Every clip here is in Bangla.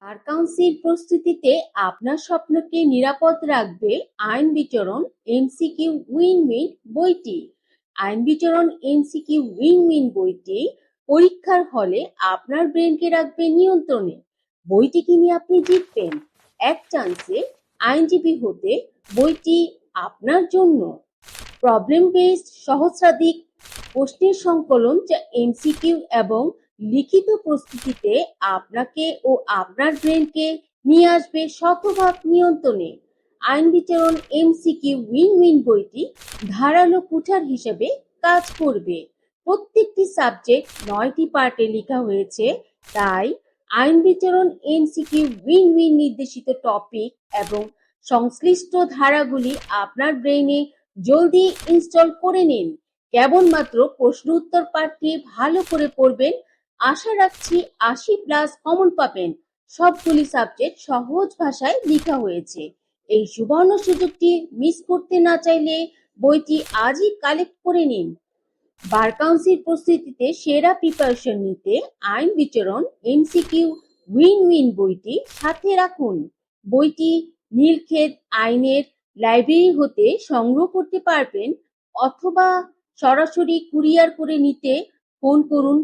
বার কাউন্সিল প্রস্তুতিতে আপনার স্বপ্নকে নিরাপদ রাখবে আইন বিচরণ এমসিকিউ উইন-উইন বইটি। আইন বিচরণ এমসিকিউ উইন-উইন বইটি পরীক্ষার হলে আপনার ব্রেনকে রাখবে নিয়ন্ত্রণে। বইটি কিনে আপনি জিতবেন এক চান্সে আইনজীবী হতে। বইটি আপনার জন্য। প্রবলেম বেসড সহস্রাধিক প্রশ্নের সংকলন যা এমসিকিউ এবং লিখিত প্রস্তুতিতে আপনাকে ও আপনার ব্রেনকে নিয়ে আসবে শতভাগ নিয়ন্ত্রণে। আইন বিচরণ এমসিকিউ উইন-উইন বইটি ধারালো কুঠার হিসেবে কাজ করবে। প্রত্যেকটি সাবজেক্ট ৯টি পার্টে লেখা হয়েছে, তাই আইন বিচরণ এমসিকিউ উইন-উইন নির্দেশিত টপিক এবং সংশ্লিষ্ট ধারাগুলি আপনার ব্রেইনে জলদি ইনস্টল করে নিন। কেবলমাত্র প্রশ্ন উত্তর পাঠটি ভালো করে পড়বেন। আশা রাখছি ৮০+ কমন পাবেন। সবগুলি সাবজেক্ট সহজ ভাষায় লেখা হয়েছে। এই সুবর্ণ সুযোগটি মিস করতে না চাইলে বইটি আজই কালেক্ট করে নিন। বার কাউন্সিল প্রস্তুতিতে সেরা প্রিপারেশন নিতে আইন বিচরণ এমসিকিউ উইন-উইন বইটি সাথে রাখুন। বইটি নীলক্ষেত আইনের লাইব্রেরি হতে সংগ্রহ করতে পারবেন অথবা সরাসরি কুরিয়ার করে নিতে ফোন করুন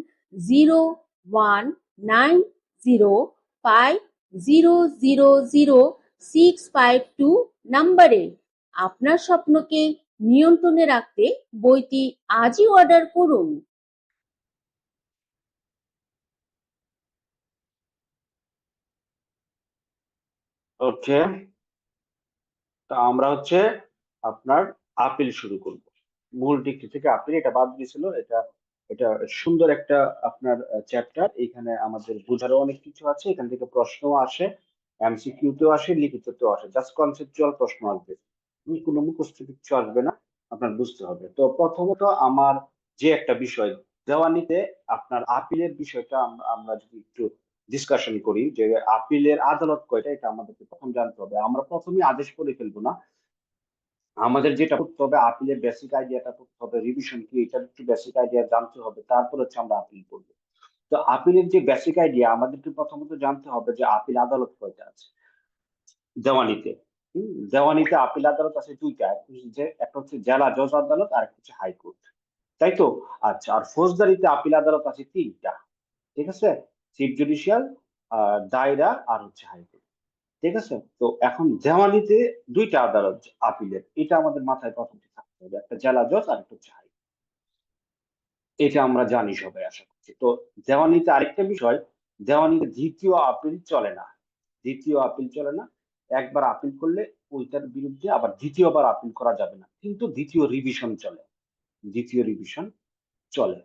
019050000652 নম্বরে। আপনার স্বপ্নকে নিয়ন্ত্রণে রাখতে বইটি আজই অর্ডার করুন। ওকে, তো আমরা আপনার আপিল শুরু করব। মূল ডিগ্রি থেকে আপিল, এটা বাদ দিয়েছিল। এটা এটা সুন্দর একটা আপনার চ্যাপ্টার। এখানে আমাদের বোঝারও অনেক কিছু আছে, এখান থেকে প্রশ্নও আসে, এমসিকিউ তেও আসে, লিখিততেও আসে। জাস্ট কনসেপচুয়াল প্রশ্ন আসবে, কোনো মুখস্থ কিছু আসবে না, আপনার বুঝতে হবে। তো প্রথমত আমার যে একটা বিষয়, দেওয়ানিতে আপনার আপিলের বিষয়টা আমরা যদি একটু ডিসকাশন করি, যে আপিলের আদালত কয়টা, এটা আমাদেরকে প্রথম জানতে হবে। আমরা প্রথমেই আদেশ করে ফেলবো না, আমাদের যেটা করতে হবে আপিলের বেসিক আইডিয়াটা করতে হবে, রিভিশন কি এটার একটু বেসিক আইডিয়া জানতে হবে, তারপর আমরা আপিল করবো। তো আপিলের যে বেসিক আইডিয়া, আমাদেরকে প্রথমত জানতে হবে যে আপিল আদালত কয়টা আছে দেওয়ানিতে। দেওয়ানিতে আপিল আদালত আছে দুইটা, একটা হচ্ছে জেলা জজ আদালত আর একটা হচ্ছে হাইকোর্ট, তাই তো? আচ্ছা, আর ফৌজদারিতে আপিল আদালত আছে তিনটা, ঠিক আছে? চিফ জুডিশিয়াল, দায়রা, আর হাইকোর্ট, ঠিক আছে? তো এখন দেওয়ানিতে দুইটা আদালত আপিলের, এটা আমাদের মাথায় প্রথমে থাকতে হবে, একটা জেলা জজ আর একটা হচ্ছে হাইকোর্ট। এটা আমরা জানি সবাই, আশা করছি। তো দেওয়ানিতে আরেকটা বিষয়, দেওয়ানিতে দ্বিতীয় আপিল চলে না। দ্বিতীয় আপিল চলে না। একবার আপিল করলে ওইটার বিরুদ্ধে আবার দ্বিতীয়বার আপিল করা যাবে না, কিন্তু দ্বিতীয় রিভিশন চলে। দ্বিতীয় রিভিশন চলে।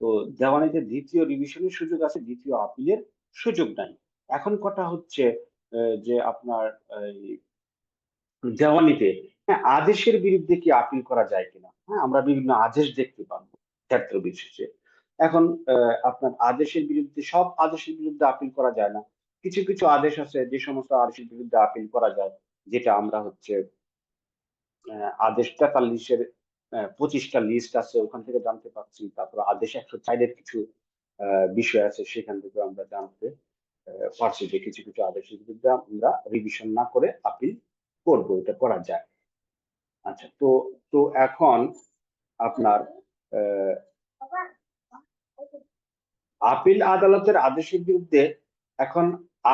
তো দেওয়ানিতে দ্বিতীয় রিভিশনের সুযোগ আছে, দ্বিতীয় আপিলের সুযোগ নাই। এখন কথা হচ্ছে যে আপনার দেওয়ানিতে, হ্যাঁ, আদেশের বিরুদ্ধে কি আপিল করা যায় কিনা। হ্যাঁ, আমরা বিভিন্ন আদেশ দেখতে পাবো ক্ষেত্র বিশেষে। এখন আপনার আদেশের বিরুদ্ধে, সব আদেশের বিরুদ্ধে আপিল করা যায় না। কিছু কিছু আদেশ আছে যে সমস্ত আদেশের বিরুদ্ধে আপিল করা যায়, যেটা আমরা আদেশ 43-এর 25টা লিস্ট আছে, ওখান থেকে জানতে পারছি। তারপর আদেশ 104-এর কিছু বিষয় আছে, সেখান থেকে আমরা জানতে পারছি যে কিছু কিছু আদেশের বিরুদ্ধে আমরা রিভিশন না করে আপিল করবো, এটা করা যায়। আচ্ছা, তো তো এখন আপনার আহ, আপিল আদালতের আদেশের বিরুদ্ধে, এখন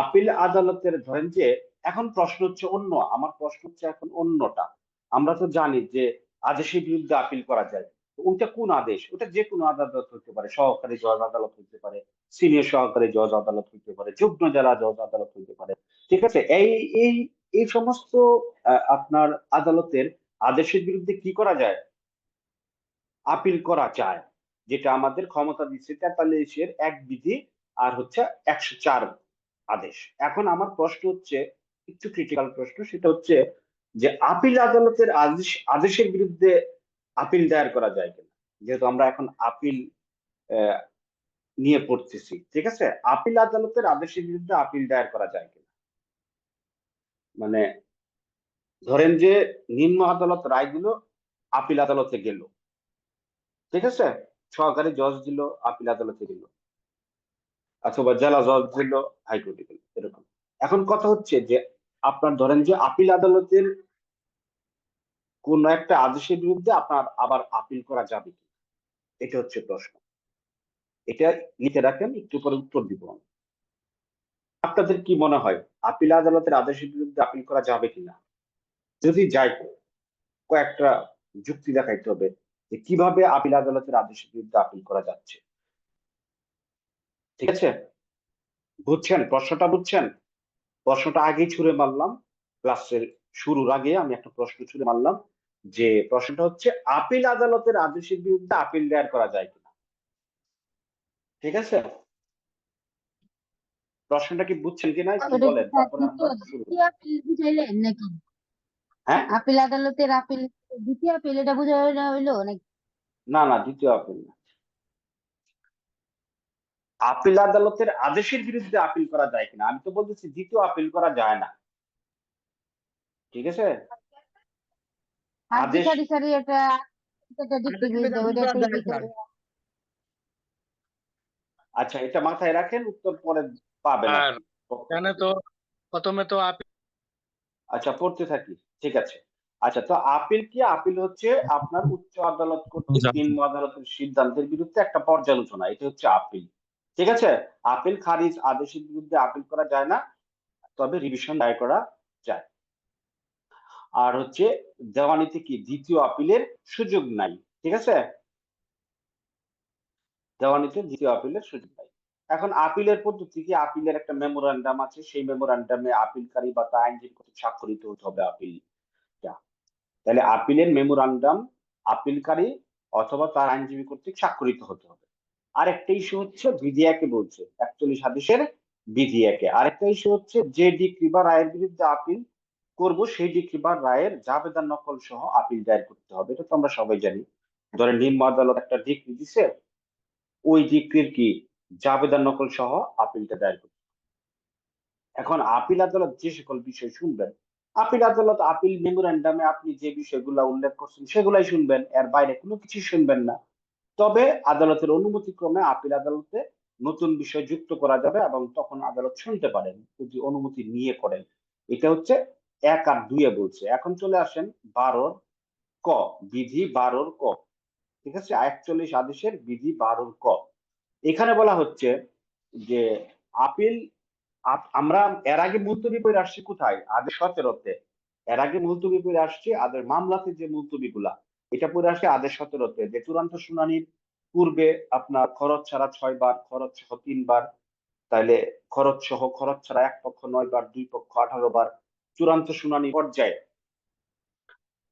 আপিল আদালতের ধরেন যে, এখন প্রশ্ন হচ্ছে অন্য, আমার প্রশ্ন হচ্ছে এখন অন্যটা। আমরা তো জানি যে আদেশের বিরুদ্ধে আপিল করা যায়, তো ওইটা কোন আদেশ? ওটা যে কোনো আদালত হতে পারে, সহকারী জজ আদালত হতে পারে, সিনিয়র সহকারী জজ আদালত হতে পারে, যুগ্ম জেলা জজ আদালত হতে পারে, ঠিক আছে? এই এই সমস্ত আপনার আদালতের আদেশের বিরুদ্ধে কি করা যায়? আপিল করা যায়, যেটা আমাদের ক্ষমতা দিচ্ছে 43-এর 1 বিধি আর 104 আদেশ। এখন আমার প্রশ্ন হচ্ছে, একটু ক্রিটিক্যাল প্রশ্ন, সেটা হচ্ছে যে আপিল আদালতের আদেশের বিরুদ্ধে আপিল দায়ের করা যায় কিনা। যেহেতু আমরা এখন আপিল আহ, নিয়ে পড়তেছি, ঠিক আছে? আপিল আদালতের আদেশের বিরুদ্ধে আপিল দায়ের করা যায় কিনা, মানে ধরেন যে নিম্ন আদালত রায় দিল, আপিল আদালতে গেল, ঠিক আছে? সহকারী জজ দিল, আপিল আদালতে গেল, অথবা জেলা জজ দিল, হাইকোর্টে গেল, এরকম। এখন কথা হচ্ছে যে আপনার ধরেন যে আপিল আদালতের কোন একটা আদেশের বিরুদ্ধে আপনার আবার আপিল করা যাবে কি, এটা হচ্ছে প্রশ্ন। এটা লিখে রাখেন, একটু পরে উত্তর দিব আমি। আপনাদের কি মনে হয় আপিল আদালতের আদেশের বিরুদ্ধে আপিল করা যাবে কিনা? যদি যায়, কয়েকটা যুক্তি দেখাইতে হবে যে কিভাবে আপিল আদালতের আদেশের বিরুদ্ধে আপিল করা যাচ্ছে। ঠিক আছে, বুঝছেন প্রশ্নটা? বুঝছেন? প্রশ্নটা আগেই ছুড়ে মারলাম, ক্লাসের শুরুর আগে আমি একটা প্রশ্ন ছুড়ে মারলাম, যে প্রশ্নটা হচ্ছে আপিল আদালতের আদেশের বিরুদ্ধে আপিল দায়ের করা যায় কিনা। ঠিক আছে, প্রশ্নটা কি বুঝছেন কিনা একটু ওটা কি বলেন, স্যার তারপরে আমরা দ্বিতীয় শুরু দ্বিতীয় করব। আপিল বুঝাইলেন নাকি? হ্যাঁ, আপিল আদালতের আপিল দ্বিতীয় আপিল এটা বুঝাইলে হইলো নাকি? না না, দ্বিতীয় আপিল না। আপিল আদালতের আদেশের বিরুদ্ধে আপিল করা যায় কিনা, আমি তো বলতেছি দ্বিতীয় আপিল করা যায় না। ঠিক আছে, আর জি আদেশ, সরি সরি এটা এটা যুক্তি আদেশের বিরুদ্ধে বিরুদ্ধে আপিল ওইটা করা একটু যায় লিখে স্যার। আচ্ছা এটা মাথায় রাখেন, উত্তর পরে পাবেন আর আর কি। এখানে তো প্রথমে তো আপিল। আচ্ছা পড়তে থাকি, ঠিক আছে। আচ্ছা, তো আপিল কি? আপিল হচ্ছে আপনার উচ্চ আদালত কর্তৃক নিম্ন আদালতের সিদ্ধান্তের বিরুদ্ধে একটা পর্যালোচনা, এটা হচ্ছে আপিল। ঠিক আছে, আপিল খারিজ আদেশের বিরুদ্ধে আপিল করা যায় না, তবে রিভিশন দায়ের করা যায়। আর হচ্ছে দেওয়ানিতে কি দ্বিতীয় আপিলের সুযোগ নাই। ঠিক আছে, দেওয়ানিতে দ্বিতীয় আপিলের সুযোগ নাই। এখন আপিলের পদ্ধতি কি? আপিলের একটা মেমোরান্ডাম আছে, সেই মেমোরান্ডামে আপিলকারী বা তার আইনজীবী কর্তৃক স্বাক্ষরিত হতে হবে আপিলটা। তাহলে আপিলের মেমোরান্ডাম আপিলকারী অথবা তার আইনজীবী কর্তৃক স্বাক্ষরিত হতে হবে। আরেকটা ইস্যু হচ্ছে বিধি একে বলছে 41 হাদিসের বিধি একে। আরেকটা ইস্যু হচ্ছে যে ডিক্রি বা রায়ের বিরুদ্ধে আপিল করব, সেই ডিক্রি বা রায়ের জাবেদা নকল সহ আপিল দায়ের করতে হবে। এটা তো আমরা সবাই জানি। ধরেন নিম্ন আদালত একটা ডিক্রি দিছে, ওই ডিক্রির কি জাবেদা নকল সহ আপিলটা দায়ের করতে হবে। এখন আপিল আদালত যে সকল বিষয় শুনবেন, আপিল আদালত আপিল মেমোরান্ডামে আপনি যে বিষয়গুলো উল্লেখ করছেন সেগুলাই শুনবেন, এর বাইরে কোনো কিছু শুনবেন না। তবে আদালতের অনুমতি ক্রমে আপিল আদালতে নতুন বিষয় যুক্ত করা যাবে এবং তখন আদালত শুনতে পারেন যদি অনুমতি নিয়ে করেন। এটা হচ্ছে 1 আর 2 এ বলছে। এখন চলে আসেন 12 ক, বিধি 12 ক। ঠিক আছে, 41 আদেশের বিধি 12 ক। এখানে বলা হচ্ছে যে আপিল আমরা এর আগে মুলতবি করে আসছি কোথায়? আদেশ 17-তে। এর আগে মুলতবি করে আসছি আদের মামলাতে, যে মুলতবি গুলা এটা পড়ে আসে আদেশ 17-তে, যে চূড়ান্ত শুনানির পূর্বে আপনার খরচ ছাড়া 6 বার, খরচ সহ 3 বার, তাইলে খরচ সহ খরচ ছাড়া এক পক্ষ 9 বার, দুই পক্ষ 18 বার, চূড়ান্ত শুনানি পর্যায়ে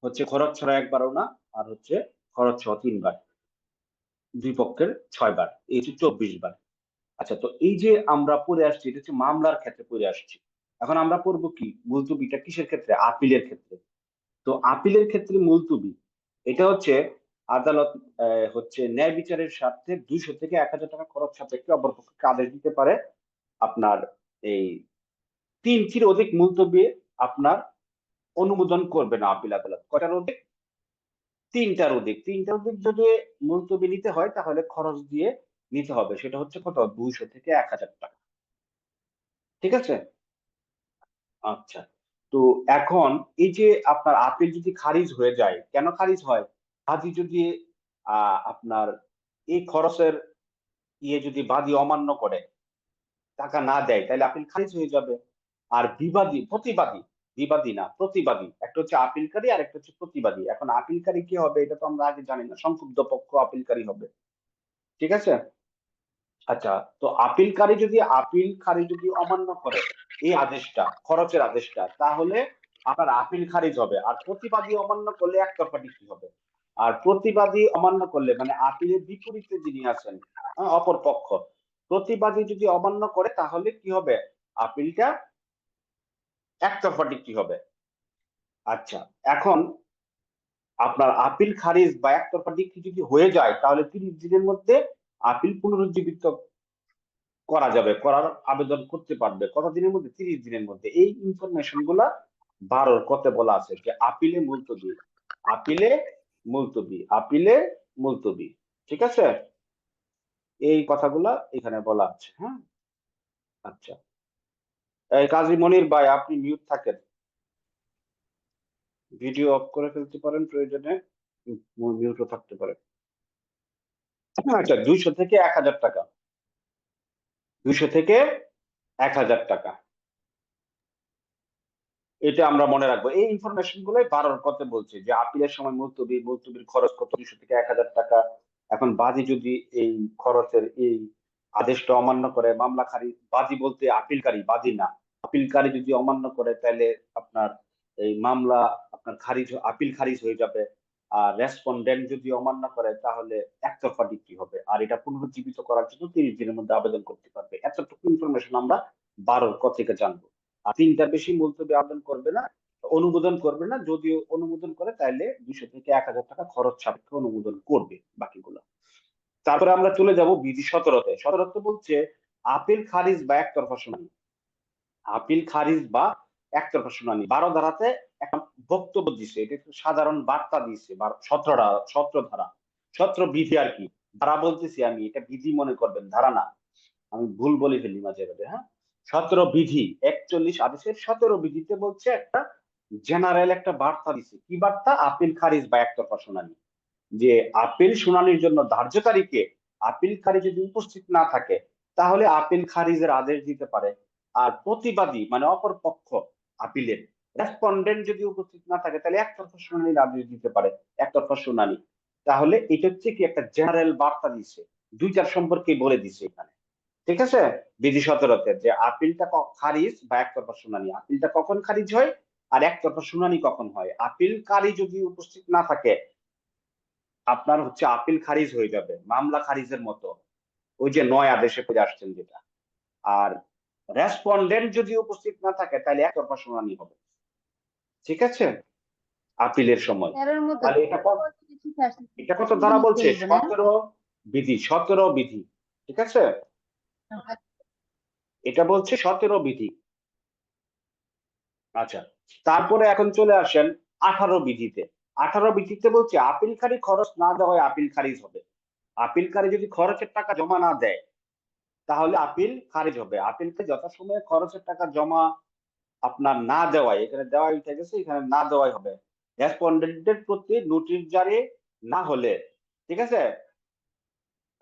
হচ্ছে খরচ ছাড়া একবারও না, আর হচ্ছে খরচ সহ 3 বার, দুই পক্ষের 6 বার, এই হচ্ছে 24 বার। আচ্ছা, তো এই যে আমরা পড়ে আসছি এটা হচ্ছে মামলার ক্ষেত্রে পড়ে আসছি। এখন আমরা পড়বো কি মুলতবিটা কিসের ক্ষেত্রে? আপিলের ক্ষেত্রে। তো আপিলের ক্ষেত্রে মুলতবি এটা হচ্ছে আদালত হচ্ছে ন্যায় বিচারের স্বার্থে 200 থেকে 1000 টাকা খরচ সাপেক্ষে অপরপক্ষকে আদেশ দিতে পারে আপনার এই 3টির অধিক মুলতবি আপনার অনুমোদন করবে না আপিল আদালত। কয়টার অধিক? 3টার অধিক। 3টার অধিক যদি মুলতবি নিতে হয় তাহলে খরচ দিয়ে নিতে হবে, সেটা হচ্ছে কত? 200 থেকে 1000 টাকা। ঠিক আছে, আচ্ছা। তো এখন এই যে আপনার আপিল যদি খারিজ হয়ে যায়, কেন খারিজ হয়? বাদী যদি আপনার এই খরচের যদি বাদী অমান্য করে, টাকা না দেয়, তাহলে আপিল খারিজ হয়ে যাবে। আর প্রতিবাদী, বিবাদী না প্রতিবাদী, একটা হচ্ছে আপিলকারী আর একটা হচ্ছে প্রতিবাদী। এখন আপিলকারী কি হবে এটা তো আমরা আগে জানি না, সংক্ষুব্ধ পক্ষ আপিলকারী হবে। ঠিক আছে, আচ্ছা। তো আপিলকারী যদি অমান্য করে এই আদেশটা, খরচের আদেশটা, তাহলে আপনার আপিল খারিজ হবে। আর প্রতিবাদী অমান্য করলে একতরফা ডিক্রি হবে। আর প্রতিবাদী অমান্য করলে মানে আপিলের বিপরীতে যিনি আছেন, অপর পক্ষ, প্রতিবাদী যদি অমান্য করে তাহলে কি হবে? আপিলটা একতরফা ডিক্রি হবে। আচ্ছা, এখন আপনার আপিল খারিজ বা একতরফা ডিক্রি যদি হয়ে যায় তাহলে 30 দিনের মধ্যে আপিল পুনরুজ্জীবিত করার আবেদন করতে পারবে। কত দিনের মধ্যে? 30 দিনের মধ্যে। এই ইনফরমেশন গুলা 12 কতে বলা আছে যে আপিলে মুলতবি, আপিলে আপিলে মুলতবি। ঠিক আছে, এই কথাগুলা এখানে বলা আছে। হ্যাঁ, আচ্ছা। কাজী মনির ভাই, আপনি মিউট থাকেন, ভিডিও অফ করে ফেলতে পারেন প্রয়োজনে, মিউটও থাকতে পারে। আচ্ছা, 200 থেকে 1000 টাকা, 200 থেকে 1000 টাকা, এটা আমরা মনে রাখবো। এই ইনফরমেশন গুলোই 12 পথে বলছে যে আপিলের সময় মুলতবির খরচ কত, 200 থেকে 1000 টাকা। এখন বাদী যদি এই খরচের এই আদেশটা অমান্য করে, মামলা খারিজ, বাদী বলতে আপিলকারী, বাদী না, আপিলকারী যদি অমান্য করে তাহলে আপনার এই মামলা আপনার আপিল খারিজ হয়ে যাবে। আর রেসপন্ডেন্ট যদি অমান্য করে তাহলে একতরফা ডিক্রি হবে, আর এটা পুনরুজ্জীবিত করার জন্য 30 দিনের মধ্যে আবেদন করতে পারবে। এতটুকু ইনফরমেশন আমরা 12 ক থেকে জানবো। আর 3টার বেশি মুলতবি আবেদন করবে না, অনুমোদন করবে না। যদি অনুমোদন করে তাহলে 200 থেকে 1000 টাকা খরচ সাপেক্ষে অনুমোদন করবে বাকিগুলো। তারপরে আমরা চলে যাব বিধি 17-তে। 17 বলছে আপিল খারিজ বা একতরফা শুনানি। আপিল খারিজ বা একতরফা শুনানি 12 ধারাতে একটা বক্তব্য দিছে, এটা একটু সাধারণ বার্তা দিছে। 17 ধারা, 17 বিধি আর কি, ধারা বলতেছি আমি, এটা বিধি মনে করবেন, ধারা না, আমি ভুল বলে ফেলি মাঝে মাঝে। হ্যাঁ, 17 বিধি, 41 আদেশের 17 বিধিতে বলছে একটা জেনারেল একটা বার্তা দিছে। কি বার্তা? আপিল খারিজ বা একতরফা শুনানি। যে আপিল শুনানির জন্য ধার্য তারিখে আপিলকারী যদি উপস্থিত না থাকে তাহলে আপিল খারিজের আদেশ দিতে পারে। আর প্রতিবাদী মানে অপর পক্ষ আপিলের রেসপন্ডেন্ট যদি উপস্থিত না থাকে তাহলে একতরফা শুনানির আদেশ দিতে পারে, একতরফা শুনানি। তাহলে এটা হচ্ছে কি একটা জেনারেল বার্তা দিছে, দুইটার সম্পর্কে বলে দিছে এখানে। ঠিক আছে, বিধি 17-তে যে আপিলটা খারিজ বা একতরফা শুনানি, আপিলটা কখন খারিজ হয় আর একতরফা শুনানি কখন হয়। আপিলকারী যদি উপস্থিত না থাকে আপনার হচ্ছে আপিল খারিজ হয়ে যাবে, মামলা খারিজের মতো, ওই যে 9 আদেশে করে আসছেন যেটা। আর রেসপন্ডেন্ট যদি উপস্থিত না থাকে তাহলে একতরফা শুনানি হবে। ঠিক আছে, আপিলের সময়। তেরোর মতো তাহলে এটা কত ধারা বলছে? 17 বিধি, 17 বিধি। ঠিক আছে, এটা বলছে 17 বিধি। আচ্ছা, তারপরে এখন চলে আসেন 18 বিধিতে। 18 বিধিতে বলছে আপিলকারী খরচ না দেওয়ায় আপিল খারিজ হবে। আপিলকারী যদি খরচের টাকা জমা না দেয় তাহলে আপিল খারিজ হবে। আপিলকে যথাসময়ে খরচের টাকা জমা আপনার না দেওয়ায়, এখানে দেওয়াই উঠে গেছে, এখানে না দেওয়াই হবে। রেসপন্ডেন্টের প্রতি নোটিশ জারি না হলে, ঠিক আছে,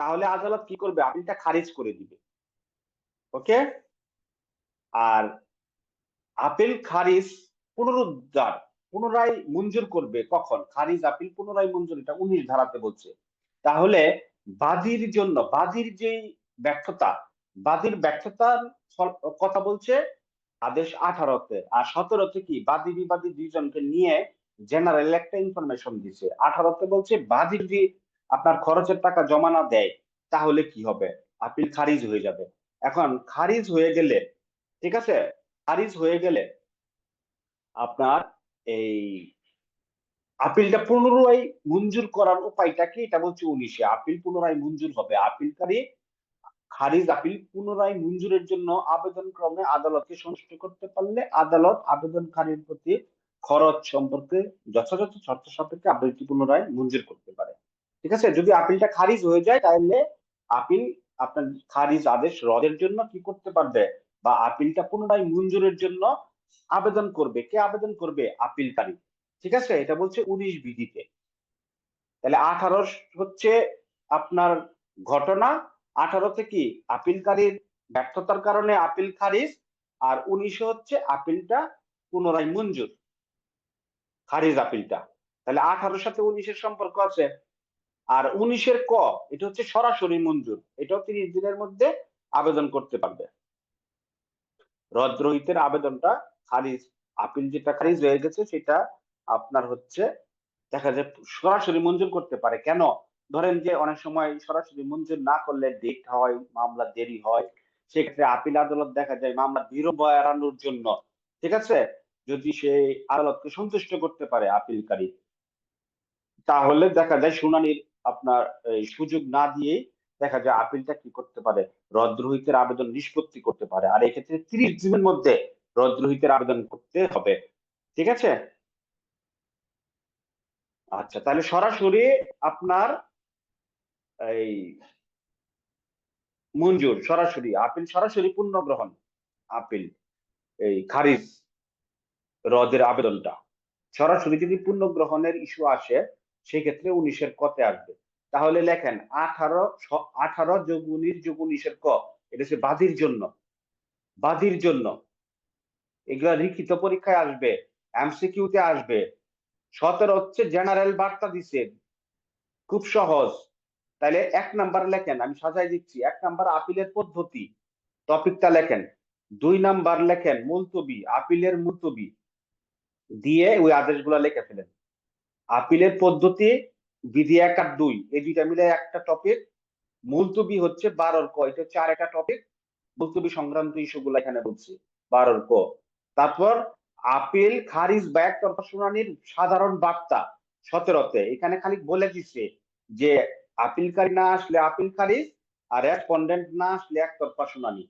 তাহলে আদালত কি করবে? আপিলটা খারিজ করে দিবে। ওকে। আর আপিল খারিজ পুনরুদ্ধার, পুনরায় মঞ্জুর করবে কখন? খারিজ আপিল পুনরায় মঞ্জুর, এটা 19 ধারাতে বলছে। তাহলে বাদীর জন্য, বাদীর যে ব্যর্থতা, বাদীর ব্যর্থতার কথা বলছে আদেশ 18-তে। আর 17-তে কি বাদী বিবাদী দুইজনকে নিয়ে জেনারেল একটা ইনফরমেশন দিছে। 18-তে বলছে বাদী যদি আপনার খরচের টাকা জমা না দেয় তাহলে কি হবে? আপিল খারিজ হয়ে যাবে। এখন খারিজ হয়ে গেলে, ঠিক আছে, খারিজ হয়ে গেলে আপনার এই আপিলটা পুনরায় মঞ্জুর করার উপায়টা কি? এটা বলছে 19-এ। আপিল পুনরায় মঞ্জুর হবে। আপিলকারী খারিজ আপিল পুনরায় মঞ্জুরের জন্য আবেদন ক্রমে আদালতকে সংশ্লিষ্ট করতে পারলে আদালত আবেদনকারীর প্রতি খরচ সম্পর্কে যথাযথ শর্ত সাপেক্ষে আবেদনটি পুনরায় মঞ্জুর করতে পারে। ঠিক আছে, যদি আপিলটা খারিজ হয়ে যায় তাহলে আপিল আপনার খারিজ আদেশ রদের জন্য কি করতে পারবে, বা আপিলটা পুনরায় মঞ্জুরের জন্য আবেদন করবে। কে আবেদন করবে? আপিলকারী। ঠিক আছে, এটা বলছে 19 বিধিতে। তাহলে 18 হচ্ছে আপনার ঘটনা, 18-তে কি আপিলকারীর ব্যর্থতার কারণে আপিল খারিজ, আর 19-এ হচ্ছে আপিলটা পুনরায় মঞ্জুর, খারিজ আপিলটা। তাহলে 18-র সাথে 19-এর সম্পর্ক আছে। আর 19-এর ক, এটা হচ্ছে সরাসরি মঞ্জুর, এটাও 30 দিনের মধ্যে আবেদন করতে পারবে। রদরহিতের আবেদনটা খারিজ, আপিল যেটা খারিজ হয়ে গেছে সেটা আপনার হচ্ছে দেখা যায় সরাসরি মঞ্জুর করতে পারে। কেন? ধরেন যে অনেক সময় সরাসরি মঞ্জুর না করলে ডেট হয়, মামলা দেরি হয়, সেক্ষেত্রে আপিল আদালত দেখা যায় মামলা বিলম্ব এড়ানোর জন্য, ঠিক আছে, যদি সে আদালতকে সন্তুষ্ট করতে পারে আপিলকারী, তাহলে দেখা যায় শুনানির আপনার এই সুযোগ না দিয়েই দেখা যায় আপিলটা কি করতে পারে, রদরহিতের আবেদন নিষ্পত্তি করতে পারে। আর এক্ষেত্রে 30 দিনের মধ্যে রদরহিতের আবেদন করতে হবে। ঠিক আছে। আচ্ছা, তাহলে সরাসরি আপনার এই মঞ্জুর, সরাসরি আপিল, সরাসরি পূর্ণ গ্রহণ আপিল। এই খারিজ রদের আবেদনটা। সরাসরি যদি পুনর্গ্রহণের ইস্যু আসে সেক্ষেত্রে 19-এর কতে আসবে। তাহলে লেখেন 18+19+19-এর ক, এটা হচ্ছে বাদীর জন্য। বাদীর জন্য এগুলা লিখিত পরীক্ষায় আসবে, এমসিকিউতে আসবে। 17 হচ্ছে জেনারেল বার্তা দিছে, খুব সহজ। তাহলে 1 নাম্বার লেখেন, আমি সাজাই দিচ্ছি। 1 নাম্বার আপিলের পদ্ধতি, টপিকটা লেখেন। 2 নাম্বার লেখেন মুলতবি, আপিলের মুলতবি দিয়ে ওই আদেশগুলা লিখে ফেলেন। আপিলের পদ্ধতি, বিধি 1 আর 2 এই দুইটা মিলে একটা টপিক। মুলতবি হচ্ছে 12 ক, এটা হচ্ছে আর একটা টপিক। মুলতবি সংক্রান্ত ইস্যুগুলো এখানে বলছি 12 ক। তারপর আপিল খারিজ বা একতরফা শুনানির সাধারণ বার্তা 17-তে এখানে খালি বলে দিচ্ছে যে আপিলকারী না আসলে আপিল খারিজ, আর রেসপন্ডেন্ট না আসলে একতরফা শুনানি।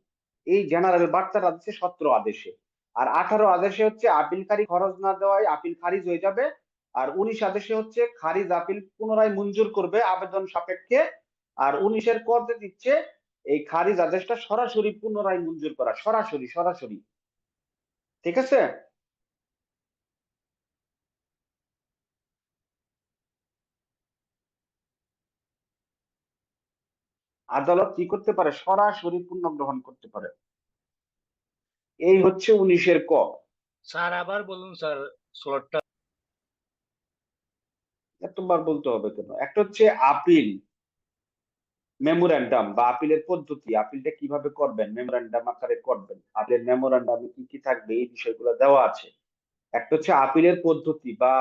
এই জেনারেল বার্তাটা দিচ্ছে 17 আদেশে। আর 18 আদেশে হচ্ছে আপিলকারী খরচ না দেওয়ায় আপিল খারিজ হয়ে যাবে। আর 19 আদেশে হচ্ছে খারিজ আপিল পুনরায় মঞ্জুর করবে আবেদন সাপেক্ষে। আর 19-এর কতে দিচ্ছে এই খারিজ আদেশটা সরাসরি পুনরায় মঞ্জুর করা, সরাসরি সরাসরি। ঠিক আছে? আদালত কি করতে পারে? সরাসরি পুনর্গ্রহণ করতে পারে। এই হচ্ছে 19-এর ক। স্যার আবার বলুন স্যার, স্লটটা। এতবার বলতে হবে কেন? একটা হচ্ছে আপিল মেমোরেন্ডাম বা আপিলের পদ্ধতি, আপিলটা কিভাবে করবেন, মেমোরেন্ডাম আকারে করবেন। আপিলের মেমোরেন্ডামে কি কি থাকবে এই বিষয়গুলো দেওয়া আছে। একটা হচ্ছে আপিলের পদ্ধতি বা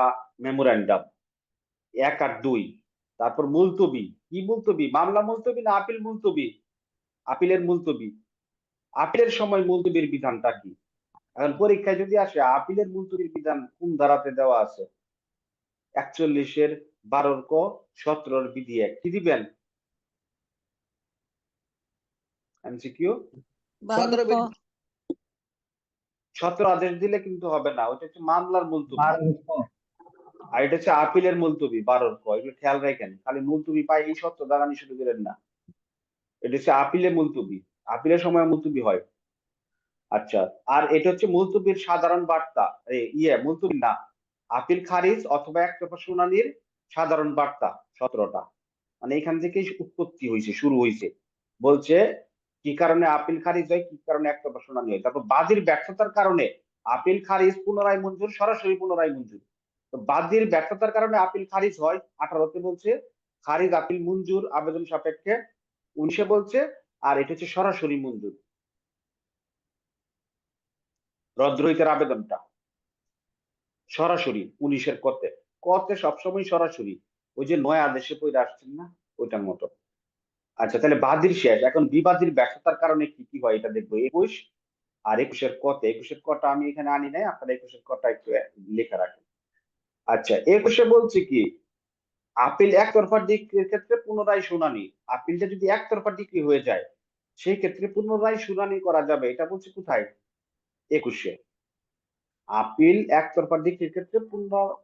মেমোরেন্ডাম 1 আর 2। তারপর মুলতবি, কি মুলতবি? মামলা মুলতবি না আপিল মুলতবি? আপিলের মুলতবি। আপিলের সময় মুলতবির বিধানটা কি? এখন পরীক্ষায় যদি আসে আপিলের মুলতবির বিধান কোন ধারাতে দেওয়া আছে? 41-এর 12 ক, 17-র বিধি 1 কি দিবেন? এমসিকিউ 17 আদেশ দিলে কিন্তু হবে না, ওটা হচ্ছে মামলার মুলতবি। আর এটা হচ্ছে আপিলের মুলতবি 12 ক। এগুলো খেয়াল রাখেন, খালি মুলতবি পাই এই শর্ত দাঁড়ানি শুরু করেন না। এটা হচ্ছে আপিলের মুলতবি, আপিলের সময় মুলতবি হয়। আচ্ছা, আর এটা হচ্ছে মুলতবির সাধারণ বার্তা, মুলতবি না, আপিল খারিজ অথবা একতরফা শুনানির সাধারণ বার্তা 17টা। মানে এখান থেকেই উৎপত্তি হয়েছে, শুরু হয়েছে। বলছে কি কারণে আপিল খারিজ হয়, কি কারণে একতরফা শুনানি হয়। তারপর বাদীর ব্যর্থতার কারণে আপিল খারিজ পুনরায় মঞ্জুর, সরাসরি পুনরায় মঞ্জুর। তো বাদীর ব্যর্থতার কারণে আপিল খারিজ হয় 18-তে বলছে খারিজ আপিল মঞ্জুর আবেদন সাপেক্ষে। 19-এ বলছে আর এটা হচ্ছে সরাসরি মঞ্জুর, রদ্রহিতের আবেদনটা সরাসরি। 19-এর কতে, কতে সবসময় সরাসরি। ওই যে 9 আদেশে পড়ে আসছেন না, ওইটার মতো। আচ্ছা, তাহলে বাদীর শেষ। এখন বিবাদীর ব্যর্থতার কারণে কি কি হয় এটা দেখবো 21 আর 21-এর কতে। 21-এর কটা আমি এখানে আনি নাই, আপনারা 21-এর কটা একটু লেখা রাখেন। আচ্ছা, 21-এ বলছে কি আপিল একতরফা ডিক্রির ক্ষেত্রে পুনরায় শুনানি। আপিলটা যদি একতরফা ডিক্রি হয়ে যায় সেই ক্ষেত্রে পুনরায় শুনানি করা যাবে, এটা বলছে কোথায়? 21-এ। আপিল একতরফা ডিক্রির ক্ষেত্রে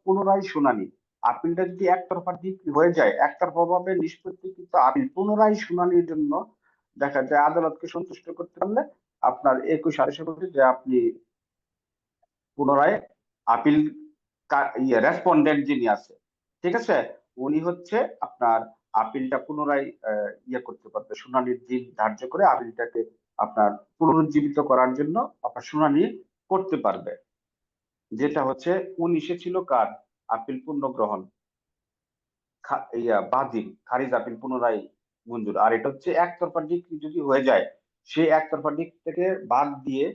পুনরায় শুনানি। আপিলটা যদি একতরফা ডিক্রি হয়ে যায়, একতরফা ভাবে নিষ্পত্তিকৃত আপিল পুনরায় শুনানির জন্য দেখা যায় আদালতকে সন্তুষ্ট করতে পারলে আপনার 21 আদেশে বলছে যে আপনি পুনরায় আপিল রেসপন্ডেন্ট যিনি আছে, ঠিক আছে, উনি হচ্ছে আপনার আপিলটা পুনরায় করতে পারবে, শুনানির দিন ধার্য করে আপিলটাকে আপনার পুনরুজ্জীবিত করার জন্য আপনার শুনানি করতে পারবে। যেটা হচ্ছে 19-এ ছিল কার? আপিল পুনর্গ্রহণ, বাদীর খারিজ আপিল পুনরায় মঞ্জুর। আর এটা হচ্ছে একতরফা ডিক্রি যদি হয়ে যায়, সেই একতরফা ডিক্রি থেকে বাদ দিয়ে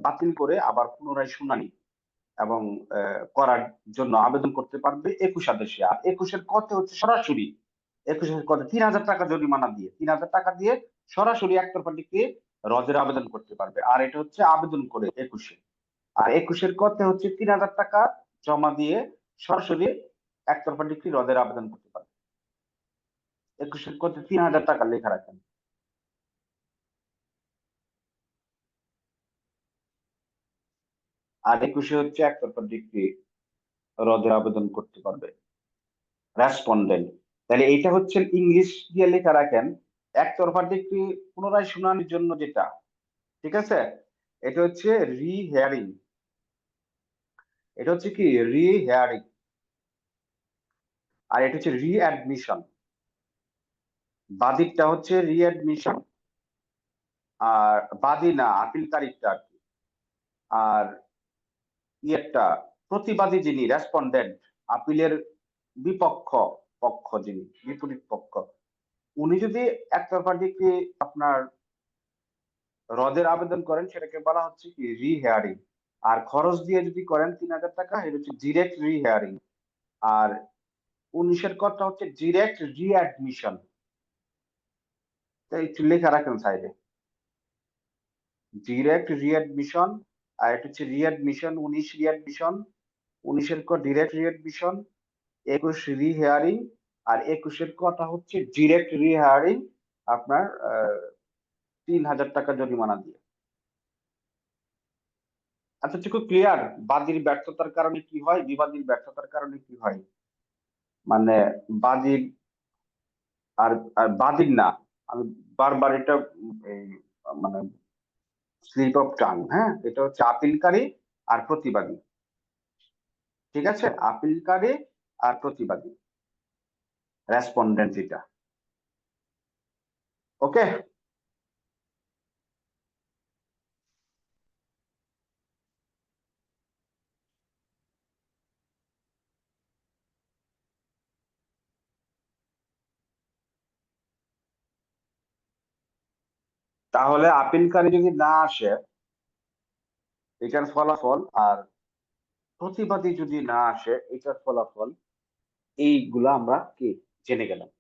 বাতিল করে আবার পুনরায় শুনানি এবং করার জন্য আবেদন করতে পারবে 21 আদেশে। আর 21-এর কতে হচ্ছে সরাসরি, 21-এর কতে 3000 টাকা জরিমানা দিয়ে, 3000 টাকা দিয়ে সরাসরি একতরফা ডিক্রি রদের আবেদন করতে পারবে। আর এটা হচ্ছে আবেদন করে 21-এ। আর 21-এর কতে হচ্ছে 3000 টাকা জমা দিয়ে সরাসরি একতরফা ডিক্রি রদের আবেদন করতে পারবে। 21-এর কতে 3000 টাকা লেখা রাখেন। আর 21-এ হচ্ছে একতরফা ডিক্রি রদের আবেদন করতে পারবে রেসপন্ডেন্ট। তাহলে এইটা হচ্ছে ইংলিশ দিয়ে লেখা রাখেন একতরফা ডিক্রি পুনরায় শুনানির জন্য যেটা, ঠিক আছে। এটা হচ্ছে রিহিয়ারিং। এটা হচ্ছে কি রিহিয়ারিং, আর এটা হচ্ছে রিঅ্যাডমিশন। বাদীরটা হচ্ছে রিঅ্যাডমিশন, আর বাদী না আপিলকারীটা আর কি। আর ইয়েরটা প্রতিবাদী যিনি রেসপন্ডেন্ট, আপিলের বিপক্ষ পক্ষ, যিনি বিপরীত পক্ষ, উনি যদি একতরফা ডিগ্রি আপনার রদের আবেদন করেন সেটাকে বলা হচ্ছে কি রিহিয়ারিং। আর খরচ দিয়ে যদি করেন 3,000 টাকা, এটা হচ্ছে ডিরেক্ট রিহিয়ারিং। আর 19-এর কথা হচ্ছে ডিরেক্ট রিঅ্যাডমিশন। একটু লেখা রাখেন সাইডে, ডিরেক্ট রিঅ্যাডমিশন। আর এটা হচ্ছে রিঅ্যাডমিশন 19 রিঅ্যাডমিশন, 19-এর ক ডিরেক্ট রিঅ্যাডমিশন, 21 রিহিয়ারিং, আর 21-এর কথা হচ্ছে ডিরেক্ট রিহিয়ারিং আপনার 3,000 টাকা জরিমানা দিয়ে। আচ্ছা, খুব ক্লিয়ার বাদীর ব্যর্থতার কারণে কি হয়, বিবাদীর ব্যর্থতার কারণে কি হয়? মানে বাদীর আর আর বাদীর না, আমি বারবার এটা এই, মানে স্লিপ অফ টাং, হ্যাঁ, এটা হচ্ছে আপিলকারী আর প্রতিবাদী। ঠিক আছে, আপিলকারী আর প্রতিবাদী, রেসপন্ডেন্ট যেটা। ওকে, তাহলে আপিলকারী যদি না আসে এটার ফলাফল, আর প্রতিবাদী যদি না আসে এটার ফলাফল, এইগুলা আমরা কি জেনে গেলাম।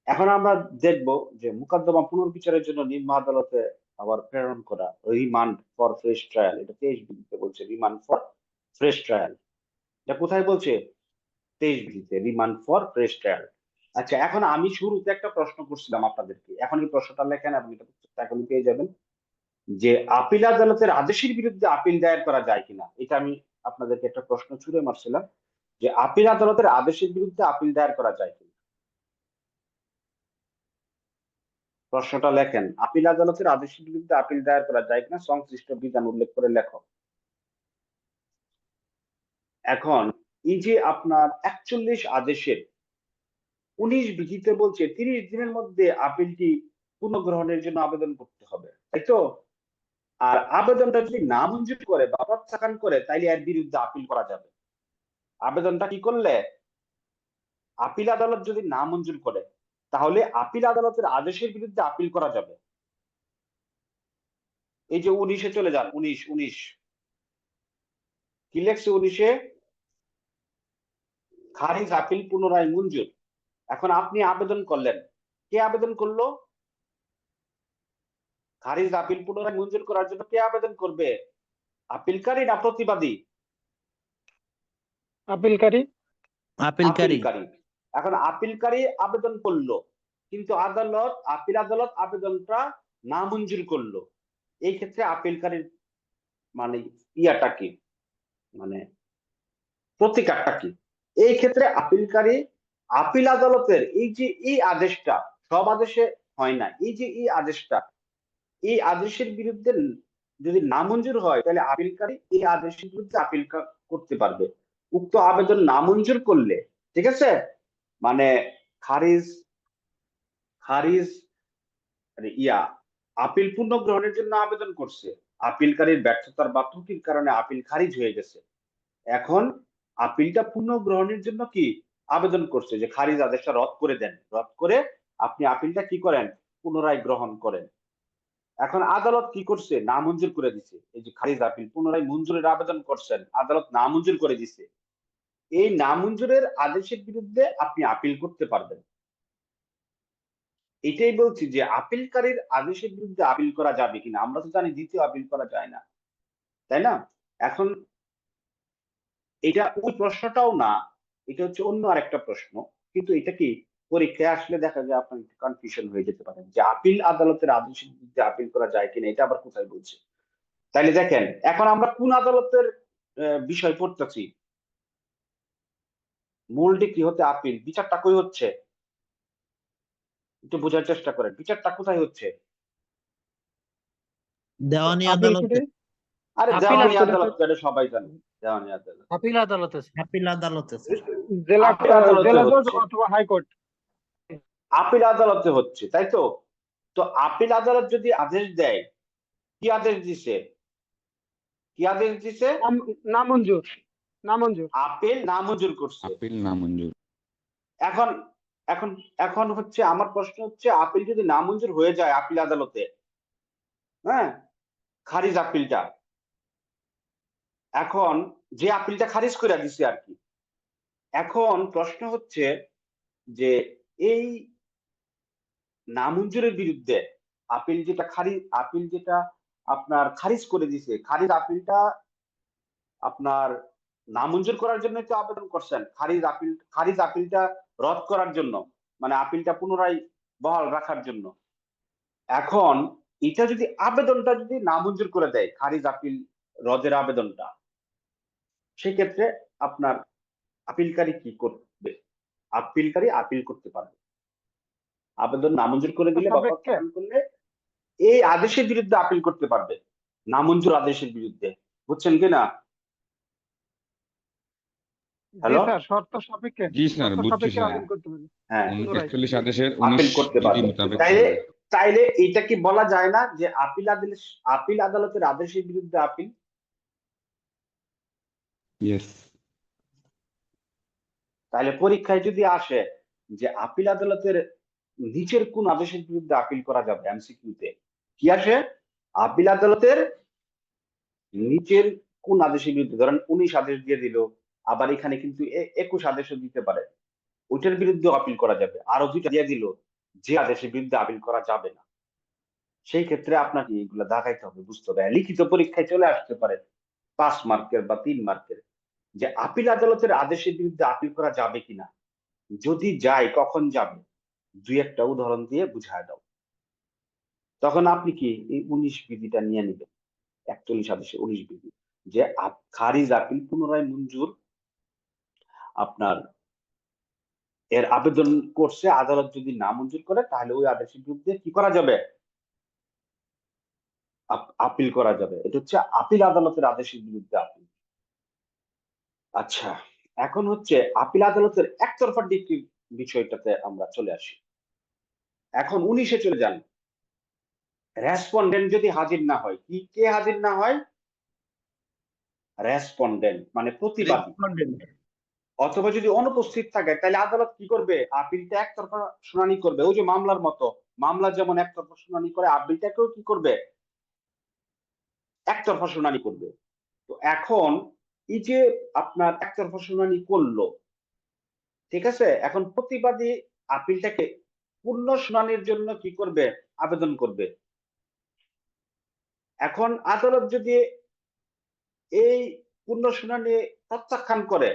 এখন আমরা দেখব যে মোকদ্দমা পুনর্বিচারের জন্য নিম্ন আদালতে আবার প্রেরণ করা, রিমান্ড ফর ফ্রেশ ট্রায়াল, এটা 23 বিধিতে বলছে রিমান্ড ফর ফ্রেশ ট্রায়াল। এটা কোথায় বলছে? 23 বিধিতে রিমান্ড ফর ফ্রেশ ট্রায়াল। আচ্ছা, এখন আমি শুরুতে একটা প্রশ্ন করছিলাম আপনাদেরকে, এখন এই প্রশ্নটা লেখেন, আপনি এটা এখনই পেয়ে যাবেন, যে আপিল আদালতের আদেশের বিরুদ্ধে আপিল দায়ের করা যায় কিনা। এটা আমি আপনাদেরকে একটা প্রশ্ন ছুড়ে মারছিলাম, যে আপিল আদালতের আদেশের বিরুদ্ধে আপিল দায়ের করা যায় কিনা। প্রশ্নটা লেখেন, আপিল আদালতের আদেশের বিরুদ্ধে আপিল দায়ের করা যায় কিনা, সংশ্লিষ্ট বিধান উল্লেখ করে লেখো। এখন এই যে আপনার 41 আদেশের 19 বিধিতে বলছে 30 দিনের মধ্যে আপিলটি পুনঃগ্রহণের জন্য আবেদন করতে হবে, তাই তো? আর আবেদনটা যদি না মঞ্জুর করে বা প্রত্যাখ্যান করে তাইলে এর বিরুদ্ধে আপিল করা যাবে। আবেদনটা কি করলে, আপিল আদালত যদি না মঞ্জুর করে তাহলে আপিল আদালতের আদেশের বিরুদ্ধে আপিল করা যাবে। এই যে 19-এ চলে যান, 19 কি লেখছে 19-এ? খারিজ আপিল পুনরায় মঞ্জুর। এখন আপনি আবেদন করলেন, কে আবেদন করলো? খারিজ আপিল পুনরায় মঞ্জুর করার জন্য কে আবেদন করবে? আপিলকারী না প্রতিবাদী? আপিলকারী। আপিলকারী। এখন আপিলকারী আবেদন করলো, কিন্তু আপিল আদালত আবেদনটা না মঞ্জুর করলো। এই ক্ষেত্রে আপিলকারীর মানে ইয়াটা কি, মানে প্রতিকারটা কি? এই ক্ষেত্রে আপিলকারী আপিল আদালতের এই যে এই আদেশটা, সব আদেশে হয় না, এই যে এই আদেশটা, এই আদেশের বিরুদ্ধে যদি নামঞ্জুর হয় তাহলে আপিলকারী এই আদেশের বিরুদ্ধে আপিল করতে পারবে। উক্ত আবেদন নামঞ্জুর করলে, ঠিক আছে, মানে খারিজ খারিজ ইয়া আপিল পুনঃগ্রহণের জন্য আবেদন করছে, আপিলকারীর ব্যর্থতার বা ত্রুটির কারণে আপিল খারিজ হয়ে গেছে, এখন আপিলটা পুনঃগ্রহণের জন্য কি আবেদন করছে, যে খারিজ আদেশটা রদ করে দেন, রদ করে আপনি আপিলটা কি করেন, পুনরায় গ্রহণ করেন। এখন আদালত কি করছে, নামঞ্জুর করে দিছে। এই যে খারিজ আপিল পুনরায় মঞ্জুরের আবেদন করছেন, আদালত নামঞ্জুর করে দিছে, এই নামঞ্জুরের আদেশের বিরুদ্ধে আপনি আপিল করতে পারবেন। এটাই বলছি যে আপিলকারীর আদেশের বিরুদ্ধে আপিল করা যাবে কিনা। আমরা তো জানি দ্বিতীয় আপিল করা যায় না, তাই না? এখন এটা ওই প্রশ্নটাও না, এটা হচ্ছে অন্য আরেকটা প্রশ্ন, কিন্তু এটা কি পরীক্ষায় আসলে দেখা যায় আপনার কনফিউশন হয়ে যেতে পারে, যে আপিল আদালতের আদেশের বিরুদ্ধে আপিল করা যায় কিনা, এটা আবার কোথায় বলছে। তাইলে দেখেন, এখন আমরা কোন আদালতের বিষয় পড়তেছি? মূল ডিগ্রি হতে আপিল, বিচারটা কই হচ্ছে একটু বোঝার চেষ্টা করেন, বিচারটা কোথায় হচ্ছে? দেওয়ানি আপিল আদালতে কোর্টে আরে আপিল দেওয়ানি আদালতে আদালত তো এটা সবাই জানে, দেওয়ানি আদালত আপিল আদালতে স্যার। আপিল আদালতে স্যার। জেলা আপিল আদালতে জেলা জজ হচ্ছে, অথবা হাইকোর্ট। আপিল আদালতে হচ্ছে, তাই তো? তো আপিল আদালত যদি আদেশ দেয়, কি আদেশ দিছে, কি আদেশ দিছে? নামঞ্জুর, নামঞ্জুর। আপিল নামঞ্জুর করছে। আপিল নামঞ্জুর। এখন এখন এখন হচ্ছে আমার প্রশ্ন হচ্ছে, আপিল যদি নামঞ্জুর হয়ে যায় আপিল আদালতে, হ্যাঁ, খারিজ আপিলটা, এখন যে আপিলটা খারিজ করে দিছে আর কি, এখন প্রশ্ন হচ্ছে যে এই নামঞ্জুরের বিরুদ্ধে আপিল যেটা আপনার খারিজ করে দিছে, খারিজ আপিলটা আপনার নামঞ্জুর করার জন্য তো আবেদন করছেন, খারিজ আপিলটা রদ করার জন্য, মানে আপিলটা পুনরায় বহাল রাখার জন্য। এখন এটা যদি আবেদনটা যদি নামঞ্জুর করে দেয়, খারিজ আপিল রদের আবেদনটা, সেক্ষেত্রে আপনার আপিলকারী কি করবে? আপিলকারী আপিল করতে পারবে। আবেদন নামঞ্জুর করে দিলে বা সাপেক্ষে প্রত্যাখ্যান করলে এই আদেশের বিরুদ্ধে আপিল করতে পারবে, নামঞ্জুর আদেশের বিরুদ্ধে। বুঝছেন কিনা? জি হ্যালো, স্যার, শর্ত সাপেক্ষে, জি স্যার, শর্ত বুঝছি সাপেক্ষে স্যার। আপিল করতে পারি হ্যাঁ, 1941 আদেশের আপিল 19 করতে বিধি পারবে। মোতাবেক তাইলে চলবে। তাইলে এটা কি বলা যায় না যে আপিল আদালতের আদেশের বিরুদ্ধে আপিল? ইয়েস। তাহলে পরীক্ষায় যদি আসে যে আপিল আদালতের নিচের কোন আদেশের বিরুদ্ধে আপিল করা যাবে, এমসিকিউতে কি আসে? আপিল আদালতের নিচের কোন আদেশের বিরুদ্ধে, ধরেন 19 আদেশ দিয়ে দিল, আবার এখানে কিন্তু 21 আদেশও দিতে পারে, ওইটার বিরুদ্ধে আপিল করা যাবে। আরো 2টা দিয়ে দিল, যে আদেশের বিরুদ্ধে আপিল করা যাবে না, সেই ক্ষেত্রে আপনাকে এগুলো দেখাইতে হবে, বুঝতে হবে। লিখিত পরীক্ষায় চলে আসতে পারে 5 মার্কের বা 3 মার্কের, যে আপিল আদালতের আদেশের বিরুদ্ধে আপিল করা যাবে কিনা। যদি যায়, কখন যাবে, 2-1টা উদাহরণ দিয়ে বুঝায় দাও। তখন আপনি কি এই 19 বিধিটা নিয়ে নেবেন, 41 আদেশে 19 বিধি, যে খারিজ আপিল পুনরায় মঞ্জুর, আপনার এর আবেদন করছে, আদালত যদি না মঞ্জুর করে তাহলে ওই আদেশের বিরুদ্ধে কি করা যাবে, আপিল করা যাবে। এটা হচ্ছে আপিল আদালতের আদেশের বিরুদ্ধে আপিল। আচ্ছা, এখন হচ্ছে আপিল আদালতের একতরফা ডিক্রির বিষয়টাতে আমরা চলে আসি। এখন 19-এ চলে যান। রেসপন্ডেন্ট যদি হাজির না হয়, কি কে হাজির না হয়? রেসপন্ডেন্ট মানে প্রতিবাদী, অথবা যদি অনুপস্থিত থাকে, তাহলে আদালত কি করবে? আপিলটা একতরফা শুনানি করবে। ওই যে মামলার মতো, মামলা যেমন একতরফা শুনানি করে, আপিলটাকেও কি করবে? একতরফা শুনানি করবে। তো এখন এই যে আপনার একতরফা শুনানি করলো, ঠিক আছে, এখন প্রতিবাদী আপিলটাকে পূর্ণ শুনানির জন্য কি করবে? আবেদন করবে। এখন আদালত যদি এই পূর্ণ শুনানি প্রত্যাখ্যান করে,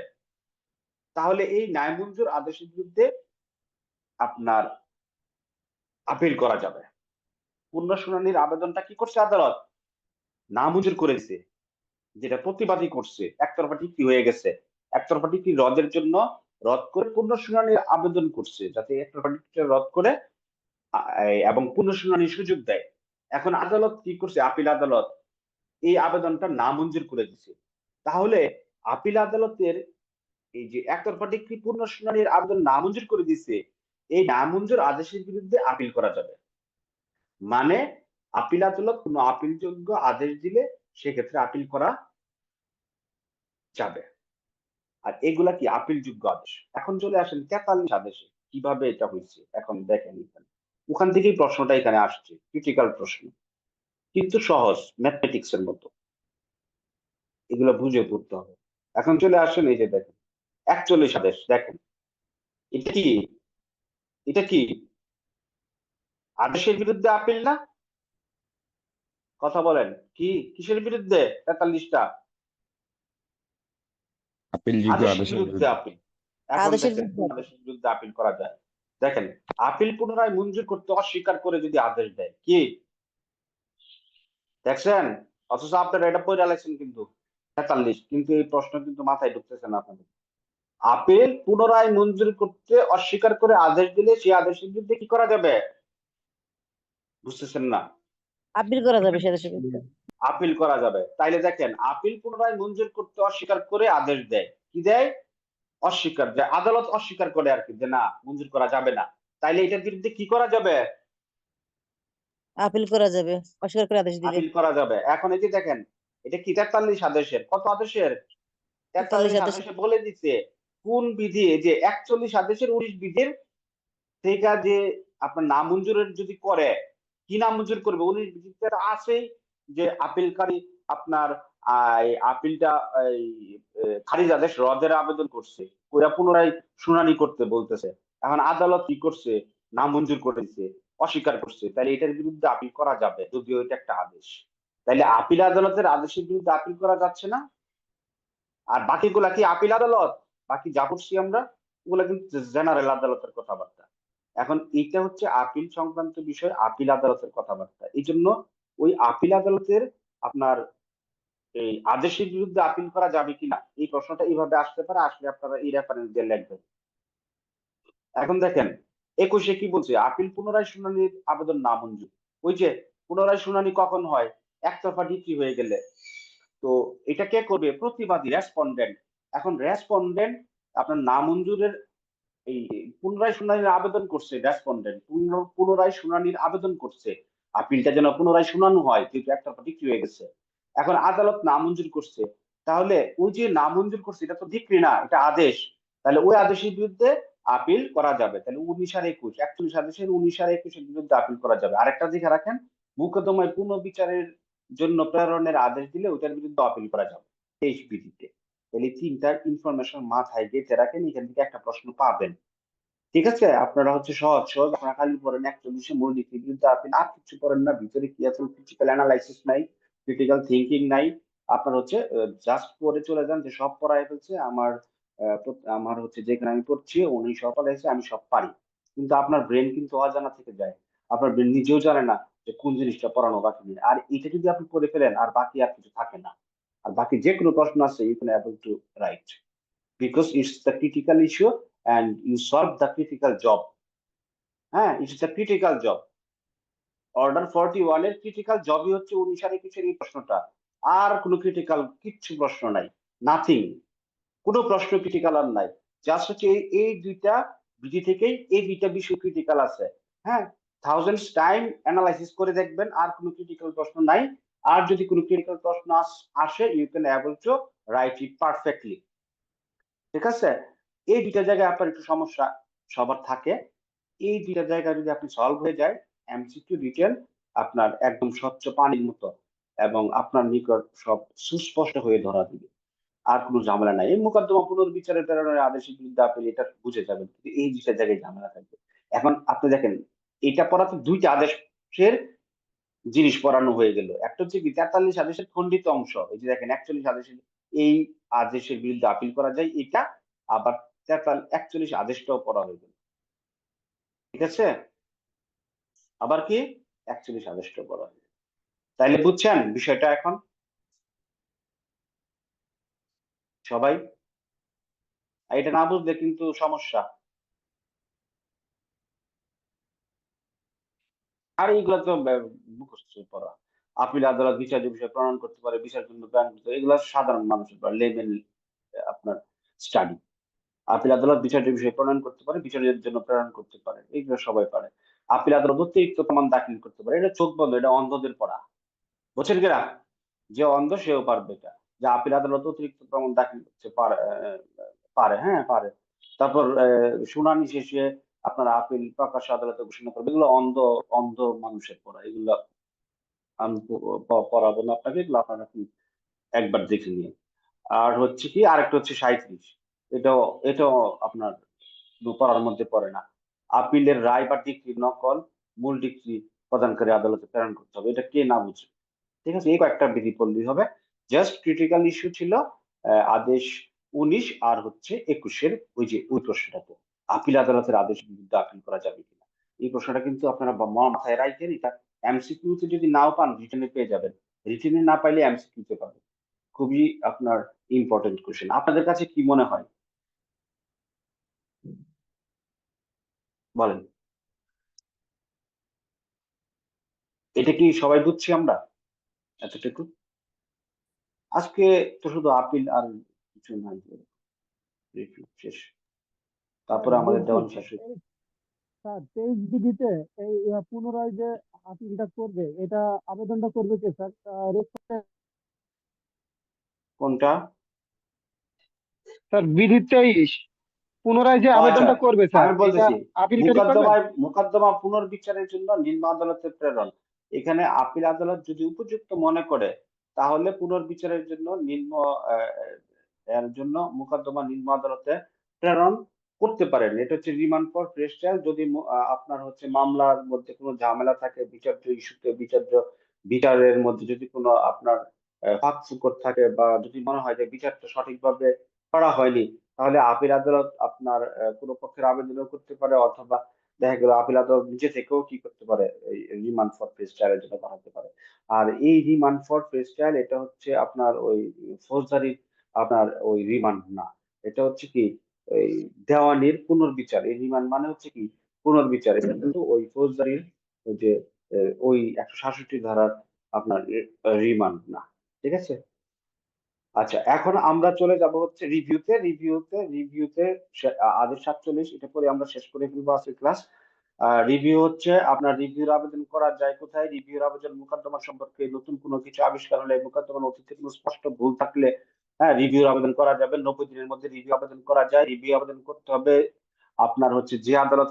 তাহলে এই ন্যায়মঞ্জুর আদেশের বিরুদ্ধে আপনার আপিল করা যাবে। পূর্ণ শুনানির আবেদনটা কি করছে আদালত? নামঞ্জুর করে দিছে, যেটা প্রতিবাদী করছে, একতরফা ডিক্রি হয়ে গেছে, একতরফা ডিক্রি রদের জন্য রদ করে পূর্ণ শুনানির আবেদন করছে, যাতে একতরফা ডিক্রিটা রদ করে এবং পূর্ণ শুনানির সুযোগ দেয়। এখন আদালত কি করছে? আপিল আদালত এই আবেদনটা নামঞ্জুর করে দিছে। তাহলে আপিল আদালতের এই যে একতরফা ডিক্রি পূর্ণ শুনানির আবেদন নামঞ্জুর করে দিছে, এই নামঞ্জুর আদেশের বিরুদ্ধে আপিল করা যাবে। মানে আপিল আদালত কোনো আপিলযোগ্য আদেশ দিলে সেক্ষেত্রে আপিল করা যাবে। আর এগুলা কি আপিলযোগ্য আদেশ। এখন চলে আসেন 43 আদেশে, কিভাবে এটা হয়েছে এখন দেখেন। এখানে ওখান থেকেই প্রশ্নটা এখানে আসছে, ক্রিটিক্যাল প্রশ্ন, কিন্তু সহজ, ম্যাথমেটিক্স এর মতো, এগুলো বুঝে পড়তে হবে। এখন চলে আসেন, এই যে দেখেন 41 আদেশ, দেখেন এটা কি, এটা কি আদেশের বিরুদ্ধে আপিল না? কথা বলেন, কি কিসের বিরুদ্ধে? 43টা আপিলযোগ্য আদেশের আদেশের বিরুদ্ধে বিরুদ্ধে। আপিল। এখন আদেশের দেখেন বিরুদ্ধে। আদেশের বিরুদ্ধে আপিল করা যায়। দেখেন, আপিল পুনরায় মঞ্জুর করতে অস্বীকার করে যদি আদেশ দেয়, কি দেখছেন? অথচ আপনারা এটা পড়ে আলাইছেন কিন্তু 43, কিন্তু এই প্রশ্ন কিন্তু মাথায় ঢুকতেছে না আপনাদের। আপিল পুনরায় মঞ্জুর করতে অস্বীকার করে আদেশ দিলে সেই আদেশের বিরুদ্ধে কি করা যাবে? বুঝতেছেন না? আপিল করা যাবে সাথে সাথে। আপিল করা যাবে। তাইলে দেখেন আপিল পুনরায় মঞ্জুর করতে অস্বীকার করে আদেশ দেয়, কি দেয়? অস্বীকার দেয়, আদালত অস্বীকার করে আর কি, যে না মঞ্জুর করা যাবে না। তাইলে এটার বিরুদ্ধে কি করা যাবে? আপিল করা যাবে অস্বীকার করে আদেশ দিলে। আপিল করা যাবে। এখন এই যে দেখেন, এটা কি 43 আদেশের, কত আদেশের? 43 43 আদেশ। আদেশে বলে দিচ্ছে কোন বিধি, এই যে 41 আদেশের 19 বিধির থেকে যে আপনার নামঞ্জুরের যদি করে, কি নামঞ্জুর করবে? 19 বিধিতে আছেই যে আপিলকারী আপনার আপিলটা এই খারিজ আদেশ রদের আবেদন করছে, ওরা পুনরায় শুনানি করতে বলতেছে। এখন আদালত কি করছে? নামঞ্জুর করে দিচ্ছে, অস্বীকার করছে। তাহলে এটার বিরুদ্ধে আপিল করা যাবে, যদিও এটা একটা আদেশ। তাইলে আপিল আদালতের আদেশের বিরুদ্ধে আপিল করা যাচ্ছে না। আর বাকিগুলা কি আপিল আদালত? বাকি যা করছি আমরা ওগুলা কিন্তু জেনারেল আদালতের কথাবার্তা। এখন এইটা হচ্ছে আপিল সংক্রান্ত বিষয়, আপিল আদালতের কথাবার্তা। এই জন্য ওই আপিল আদালতের আপনার এই আদেশের বিরুদ্ধে আপিল করা যাবে কিনা, এই প্রশ্নটা এইভাবে আসতে পারে, আসলে আপনারা এই রেফারেন্স দিয়ে লিখবেন। এখন দেখেন 21-এ কি বলছে? আপিল পুনরায় শুনানির আবেদন নামঞ্জুর। ওই যে পুনরায় শুনানি কখন হয়? একতরফা ডিক্রি হয়ে গেলে। তো এটা কে করবে? প্রতিবাদী, রেসপন্ডেন্ট। এখন রেসপন্ডেন্ট আপনার নামঞ্জুরের এই পুনরায় শুনানির আবেদন করছে, রেসপন্ডেন্ট পুনরায় শুনানির আবেদন করছে, আপিলটা যেন পুনরায় শুনানো হয়, কিন্তু একটা ডিক্রি হয়ে গেছে। এখন আদালত নামঞ্জুর করছে, তাহলে ওই যে নামঞ্জুর করছে এটা তো ডিক্রি না, এটা আদেশ। তাহলে ওই আদেশের বিরুদ্ধে আপিল করা যাবে। তাহলে 19 আর 21, 41 আদেশের 19 আর 21-এর বিরুদ্ধে আপিল করা যাবে। আরেকটা দেখে রাখেন, মোকদ্দমায় পুনর্বিচারের জন্য প্রেরণের আদেশ দিলে ওইটার বিরুদ্ধে আপিল করা যাবে 23 বিধিতে। তাহলে তিনটা ইনফরমেশন মাথায় গেঁথে রাখেন, এখান থেকে একটা প্রশ্ন পাবেন। ঠিক আছে? আপনারা হচ্ছে সহজ সহজ, আপনারা খালি পড়েন 41-এ মূলনীতির বিরুদ্ধে আপিল, আর কিছু পড়েন না। ভিতরে কি আছে? ক্রিটিক্যাল অ্যানালাইসিস নাই, ক্রিটিক্যাল থিঙ্কিং নাই। আপনার হচ্ছে জাস্ট পড়ে চলে যান যে সব পড়ায় ফেলছে আমার, আমার হচ্ছে যেখানে আমি পড়ছি উনি সব পড়াইছে, আমি সব পারি। কিন্তু আপনার ব্রেন কিন্তু অজানা থেকে যায়, আপনার ব্রেন নিজেও জানে না যে কোন জিনিসটা পড়ানো বাকি নেই। আর এটা যদি আপনি পড়ে ফেলেন, আর বাকি আর কিছু থাকে না। আর বাকি যে কোনো প্রশ্ন আছে you can able to write, because it's the critical issue and you solve the critical job. হ্যাঁ, it's the critical job. Order 41 এর ক্রিটিক্যাল জবই হচ্ছে 19 আর 21-এর এই প্রশ্নটা। আর কোনো ক্রিটিক্যাল কিচ্ছু প্রশ্ন নাই, নাথিং। কোনো প্রশ্ন ক্রিটিক্যাল আর নাই। জাস্ট হচ্ছে এই দুইটা বিধি থেকেই এই দুইটা বিষয় ক্রিটিক্যাল আছে। হ্যাঁ, থাউজেন্ডস টাইম অ্যানালাইসিস করে দেখবেন, আর কোনো ক্রিটিক্যাল প্রশ্ন নাই। আর যদি কোনো ক্রিটিক্যাল প্রশ্ন আসে, you can able to write it perfectly. ঠিক আছে? এই দুইটা জায়গায় আপনার একটু সমস্যা সবার থাকে। এই দুইটা জায়গায় যদি আপনি সলভ হয়ে যায়, এমসিকিউ রিটেন আপনার একদম স্বচ্ছ পানির মতো, এবং আপনার নিকট সব সুস্পষ্ট হয়ে ধরা দিবে। আর কোনো ঝামেলা নাই। এই মোকদ্দমা পুনর্বিচারের প্রেরণের আদেশের বিরুদ্ধে আপনি এটা বুঝে যাবেন, কিন্তু এই দুইটা জায়গায় ঝামেলা থাকবে। এখন আপনি দেখেন, এটা পড়াতে দুইটা আদেশের জিনিস পড়ানো হয়ে গেল। একটা হচ্ছে কি 43 আদেশের খণ্ডিত অংশ, এই যে দেখেন 41 আদেশের এই আদেশের বিরুদ্ধে আপিল করা যায় এটা, আবার 41 আদেশটাও পড়া হয়ে গেল। ঠিক আছে? আবার কি 41 আদেশটাও পড়া হয়ে গেল। তাইলে বুঝছেন বিষয়টা এখন সবাই? আর এটা না বুঝলে কিন্তু সমস্যা। আর এইগুলো তো মুখস্থ পড়া। আপিল আদালত বিচার্য বিষয় প্রণয়ন করতে পারে, বিচার জন্য প্রেরণ করতে পারে, এগুলো সাধারণ মানুষের পড়া, লেভেল আপনার স্টাডি। আপিল আদালত বিচার্য বিষয় প্রণয়ন করতে পারে, বিচারের জন্য প্রেরণ করতে পারে, এইগুলো সবাই পারে। আপিল আদালত অতিরিক্ত প্রমাণ দাখিল করতে পারে, এটা চোখ বন্ধ, এটা অন্ধদের পড়া। বুঝছেন কিনা? যে অন্ধ সেও পারবে এটা, যে আপিল আদালত অতিরিক্ত প্রমাণ দাখিল করতে পারে, পারে, হ্যাঁ পারে। তারপর শুনানি শেষে আপনার আপিল প্রকাশ্য আদালতে ঘোষণা করবে, এগুলো অন্ধ অন্ধ মানুষের পড়া। এগুলো আমি পড়াবো না আপনাকে, এগুলো আপনারা কি একবার দেখে নিয়ে। আর হচ্ছে কি আরেকটা হচ্ছে 37, এটাও এটাও আপনার পড়ার মধ্যে পড়ে না। আপিলের রায় বা ডিক্রি নকল মূল ডিক্রি প্রদানকারী আদালতে প্রেরণ করতে হবে, এটা কে না বুঝে। ঠিক আছে? এই কয়েকটা বিধি পড়লেই হবে। জাস্ট ক্রিটিক্যাল ইস্যু ছিল আদেশ 19 আর হচ্ছে 21-এর ওই যে ওই প্রশ্নটাতে, আপিল আদালতের আদেশের বিরুদ্ধে আপিল করা যাবে কিনা। এই প্রশ্নটা কিন্তু আপনারা মাথায় রাখেন, এটা এমসিকিউ তে যদি নাও পান রিটেনে পেয়ে যাবেন, রিটেনে না পাইলে এমসিকিউ তে পাবেন। খুবই আপনার ইম্পর্টেন্ট কোশ্চেন। আপনাদের কাছে কি মনে হয় বলেন? এটা কি সবাই বুঝছি আমরা এতটুকু? আজকে তো শুধু আপিল আর কিছু নাই, রিভিউ শেষ, তারপরে আমাদের বলছি দেওয়ান শেষ হয়েছে। স্যার 23 বিডিতে এই পুনরায় যে আপিলটা করবে, এটা আবেদনটা করবে কে স্যার? কোনটা? স্যার বিধি 23 পুনরায় যে ও আচ্ছা, আবেদনটা করবে স্যার, আমি এটা বলতেছি আপিলকারী করবেন? মোকদ্দমা পুনর্বিচারের জন্য নিম্ন আদালতে প্রেরণ। এখানে আপিল আদালত যদি উপযুক্ত মনে করে তাহলে পুনর্বিচারের জন্য এর জন্য মোকদ্দমা নিম্ন আদালতে প্রেরণ করতে পারেন। এটা হচ্ছে রিমান্ড ফর ফ্রেশ ট্রায়াল। যদি আপনার হচ্ছে মামলার মধ্যে কোনো ঝামেলা থাকে, বিচার্য ইস্যুতে বিচারের মধ্যে যদি কোনো আপনার ফাঁকফোকর থাকে, বা যদি মনে হয় যে বিচারটা সঠিকভাবে করা হয়নি, তাহলে আপিল আদালত আপনার কোনো পক্ষের আবেদনও করতে পারে, অথবা দেখা গেল আপিল আদালত নিজে থেকেও কি করতে পারে, এই রিমান্ড ফর ফ্রেশ ট্রায়ালের জন্য পাঠাতে পারে। আর এই রিমান্ড ফর ফ্রেশ ট্রায়াল এটা হচ্ছে আপনার ওই ফৌজদারি আপনার ওই রিমান্ড না, এটা হচ্ছে কি ওই দেওয়ানির পুনর্বিচার। এই রিমান্ড মানে হচ্ছে কি পুনর্বিচার, এটা কিন্তু ওই ফৌজদারির ওই যে ওই 166 ধারার আপনার রিমান্ড না। ঠিক আছে? আচ্ছা, এখন আমরা চলে যাব হচ্ছে রিভিউতে আদেশ 47, এটা পরে আমরা শেষ করে ফেলবো আজকের ক্লাস। রিভিউ হচ্ছে আপনার রিভিউর আবেদন করা যায় কোথায়? রিভিউর আবেদন মোকদ্দমা সম্পর্কে নতুন কোনো কিছু আবিষ্কার হলে, মোকদ্দমার অতীতে কোনো স্পষ্ট ভুল থাকলে, হ্যাঁ, রিভিউর আবেদন করা যাবে। 90 দিনের মধ্যে রিভিউ আবেদন করা যায়। রিভিউ আবেদন করতে হবে আপনার হচ্ছে যে আদালত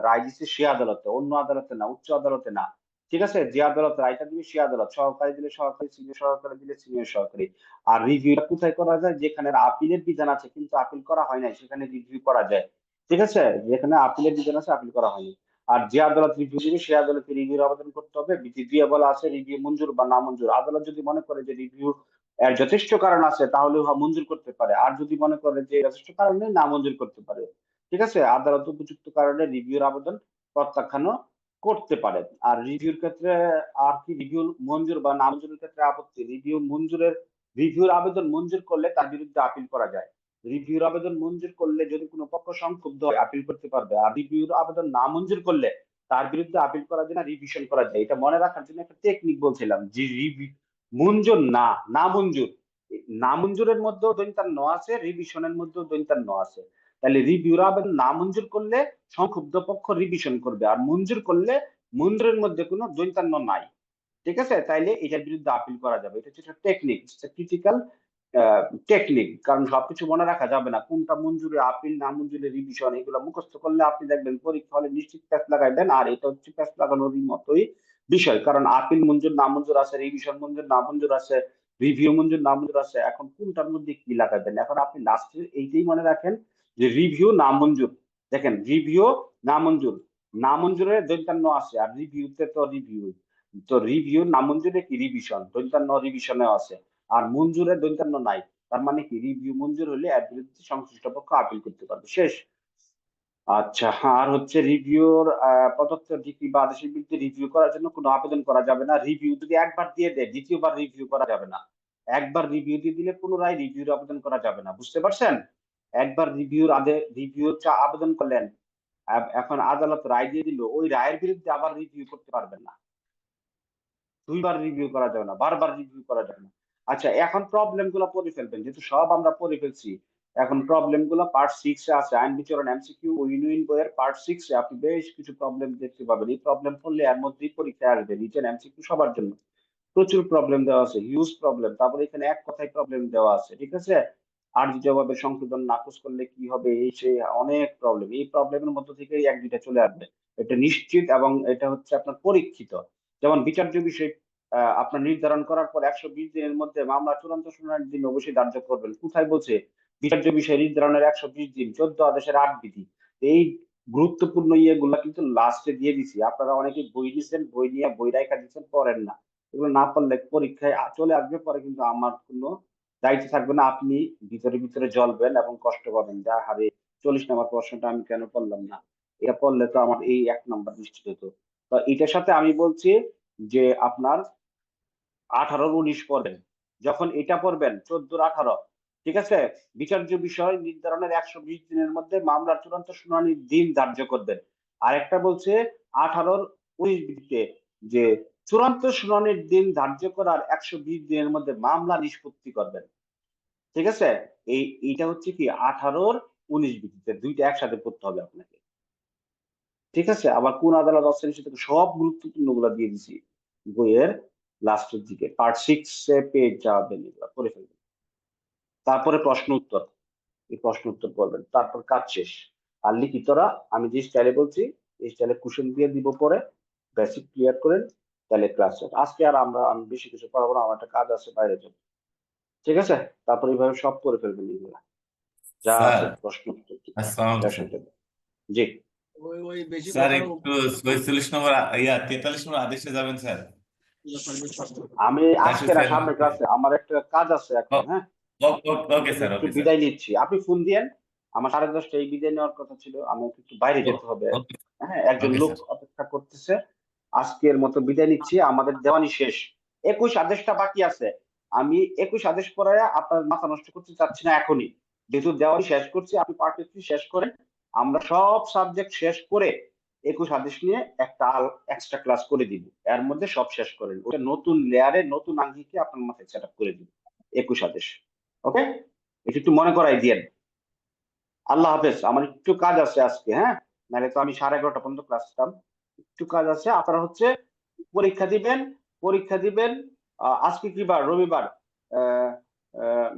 রায় দিচ্ছে সে আদালতে, অন্য আদালতে না, উচ্চ আদালতে না। ঠিক আছে? যে আদালত রায়টা দিবে সে আদালত, সহকারী দিলে সহকারী, সিনিয়র সহকারী দিলে সিনিয়র সহকারী। আর রিভিউটা কোথায় করা যায়? যেখানে আপিলের বিধান আছে কিন্তু আপিল করা হয় নাই, সেখানে রিভিউ করা যায়। ঠিক আছে? যেখানে আপিলের বিধান আছে, আপিল করা হয়নি। আর যে আদালত রিভিউ দিবে সে আদালতে রিভিউর আবেদন করতে হবে। দিয়ে বলা আছে রিভিউ মঞ্জুর বা না মঞ্জুর। আদালত যদি মনে করে যে রিভিউ এর যথেষ্ট কারণ আছে তাহলে মঞ্জুর করতে পারে, আর যদি মনে করে যে যথেষ্ট কারণ নেই, না মঞ্জুর করতে পারে। ঠিক আছে? আদালত উপযুক্ত কারণে রিভিউর আবেদন প্রত্যাখ্যানও করতে পারে। আর রিভিউর ক্ষেত্রে আর কি, রিভিউ মঞ্জুর বা না মঞ্জুরের ক্ষেত্রে আপত্তি। রিভিউর আবেদন মঞ্জুর করলে তার বিরুদ্ধে আপিল করা যায়। রিভিউর আবেদন মঞ্জুর করলে যদি কোনো পক্ষ সংক্ষুব্ধ হয় আপিল করতে পারবে। আর রিভিউর আবেদন না মঞ্জুর করলে তার বিরুদ্ধে আপিল করা যায় না, রিভিশন করা যায়। এটা মনে রাখার জন্য একটা টেকনিক বলছিলাম, যে মঞ্জুর না, না মঞ্জুর। না মঞ্জুরের মধ্যেও দৈন্তান্ন আছে, রিভিশনের মধ্যেও দৈন্তান্ন আছে। তাহলে রিভিউর আবেদন না মঞ্জুর করলে সংক্ষুব্ধ পক্ষ রিভিশন করবে, আর মঞ্জুর করলে মঞ্জুরের মধ্যে কোনো দৈন্তান্ন নাই। ঠিক আছে? তাইলে এটার বিরুদ্ধে আপিল করা যাবে। এটা হচ্ছে টেকনিক, ক্রিটিক্যাল টেকনিক। কারণ সবকিছু মনে রাখা যাবে না, কোনটা মঞ্জুরের আপিল, না মঞ্জুরের রিভিশন, এগুলো মুখস্থ করলে আপনি দেখবেন পরীক্ষা হলে নিশ্চিত প্যাচ লাগাইবেন। আর এটা হচ্ছে প্যাচ লাগানোর মতোই বিষয়, কারণ আপিল মঞ্জুর না মঞ্জুর আছে, রিভিশন মঞ্জুর না মঞ্জুর আছে, রিভিউ মঞ্জুর না মঞ্জুর আছে। এখন কোনটার মধ্যে কি লাগাবেন? এখন আপনি লাস্টে এইটাই মনে রাখেন যে রিভিউ না মঞ্জুর। দেখেন, রিভিউ না মঞ্জুর, না মঞ্জুরের দৈন্তান্ন আছে, আর রিভিউতে তো রিভিউ, তো রিভিউ নামঞ্জুরে কি রিভিশন, দৈন্তান্ন রিভিশনে আছে। আর মঞ্জুরে দৈন্তান্ন নাই, তার মানে কি রিভিউ মঞ্জুর হলে এর বিরুদ্ধে সংশ্লিষ্ট পক্ষ আপিল করতে পারবে। শেষ। আচ্ছা, আর হচ্ছে রিভিউর প্রদত্ত ডিগ্রি বা আদেশের বিরুদ্ধে রিভিউ করার জন্য কোনো আবেদন করা যাবে না। রিভিউ যদি একবার দিয়ে দেয়, দ্বিতীয়বার রিভিউ করা যাবে না। একবার রিভিউ দিয়ে দিলে পুনরায় রিভিউর আবেদন করা যাবে না। বুঝতে পারছেন? একবার রিভিউ আবেদন করলেন, এখন আদালত রায় দিয়ে দিল, ওই রায়ের বিরুদ্ধে আবার রিভিউ করতে পারবেন না। দুইবার রিভিউ করা যাবে না, বারবার রিভিউ করা যাবে না। আচ্ছা, এখন প্রবলেম গুলো পড়ে ফেলবেন, যেহেতু সব আমরা পড়ে ফেলছি। এখন প্রবলেম গুলো পার্ট 6 এ আছে, আইন বিচরণ এমসিকিউ উইন বইয়ের পার্ট 6 এ আপনি বেশ কিছু প্রবলেম দেখতে পাবেন। এই প্রবলেম পড়লে এর মধ্যেই পরীক্ষায় আসবে, রিটেন এমসিকিউ সবার জন্য প্রচুর প্রবলেম দেওয়া আছে, হিউজ প্রবলেম। তারপরে এখানে এক কথায় প্রবলেম দেওয়া আছে। ঠিক আছে? আর জবাবের সংশোধন নাকচ করলে কি হবে, এই সেই অনেক প্রবলেম। এই প্রবলেমের মধ্য থেকেই এক দুইটা চলে আসবে, এটা নিশ্চিত, এবং এটা হচ্ছে আপনার পরীক্ষিত। যেমন বিচার্য বিষয় আপনার নির্ধারণ করার পর 120 দিনের মধ্যে মামলা চূড়ান্ত শুনানির দিন অবশ্যই ধার্য করবেন। কোথায় বলছে? বিচার্য বিষয় নির্ধারণের 120 দিন, 14 আদেশের 8 বিধি। এই গুরুত্বপূর্ণ ইয়েগুলা কিন্তু লাস্টে দিয়ে দিছি। আপনারা অনেকে বই দিচ্ছেন, বই নিয়ে বই রাখা দিচ্ছেন, পড়েন না। এগুলো না পড়লে পরীক্ষায় চলে আসবে, পরে কিন্তু আমার কোনো দায়িত্ব থাকবে না। আপনি ভিতরে ভিতরে জ্বলবেন এবং কষ্ট পাবেন, যা হারে 40 নম্বর প্রশ্নটা আমি কেন পড়লাম না, এটা পড়লে তো আমার এই 1 নম্বর নিশ্চিত হতো। তো এটার সাথে আমি বলছি যে আপনার 18-19 পড়বেন। যখন এটা পড়বেন 14-18, ঠিক আছে, বিচার্য বিষয় নির্ধারণের 120 দিনের মধ্যে মামলার চূড়ান্ত শুনানির দিন ধার্য করবেন। আর একটা বলছে 18-19 বিধিতে যে চূড়ান্ত শুনানির দিন ধার্য করার 120 দিনের মধ্যে মামলা নিষ্পত্তি করবেন। ঠিক আছে, এইটা হচ্ছে কি 18-19 ভিত্তিতে দুইটা একসাথে করতে হবে আপনাকে। ঠিক আছে, আবার কোন আদালত অস্থায়ী থেকে সব গুরুত্বপূর্ণ গুলা দিয়ে দিছি বইয়ের লাস্টের দিকে, পার্ট 6 পেয়ে যাবেন, এগুলা করে ফেলবেন। তারপরে প্রশ্ন উত্তর, এই প্রশ্ন উত্তর করবেন, তারপর কাজ শেষ। আর লিখিতরা আমি যে স্টাইলে বলছি এই স্টাইলে কোশ্চেন দিয়ে দিব, পরে বেসিক ক্লিয়ার করেন, তাহলে ক্লাস শেষ। আজকে আর আমি বেশি কিছু পড়াবো না, আমার একটা কাজ আছে বাইরে যাব। ঠিক আছে, তারপর এইভাবে সব করে ফেলবেন এগুলা যা স্যার আছে প্রশ্ন উত্তর। আসসালামু শেষ আলাইকুম। হয়ে যাবে। জি, ওই বেশি স্যার কথা একটু 46 নম্বর 43 নম্বর আদেশে যাবেন স্যার। আমি আজকে না, সামনে ক্লাসে আমার একটা কাজ আছে এখন। হ্যাঁ, ওকে স্যার, একটু ওকে স্যার, বিদায় নিচ্ছি, আপনি ফোন দিয়েন। আমার 10:30টায় বিদায় নেওয়ার কথা ছিল, আমি একটু বাইরে যেতে হবে। হ্যাঁ, একজন ওকে লোক স্যার। অপেক্ষা করতেছে। আজকের মতো বিদায় নিচ্ছি, আমাদের দেওয়ানি শেষ। 21 আদেশটা বাকি আছে, আমি 21 আদেশ পড়ায় আপনার মাথা নষ্ট করতে চাচ্ছি না এখনই, যেহেতু দেওয়ানি শেষ করছি। আপনি পারফেক্টলি শেষ করেন, আমরা সব সাবজেক্ট শেষ করে 21 আদেশ নিয়ে একটা এক্সট্রা ক্লাস করে দিব, এর মধ্যে সব শেষ করেন, ওটা নতুন লেয়ারে নতুন আঙ্গিকে আপনার মাথায় সেট আপ করে দিব 21 আদেশ। ওকে, এটা একটু মনে করাই দিয়েন। আল্লাহ হাফেজ, আমার একটু কাজ আছে আজকে। হ্যাঁ, নাহলে তো আমি 11:30 পর্যন্ত ক্লাস করতাম। একটু কাজ আছে, আপনারা হচ্ছে পরীক্ষা দিবেন। পরীক্ষা দিবেন আজকে কি বার? রবিবার। আহ, আহ,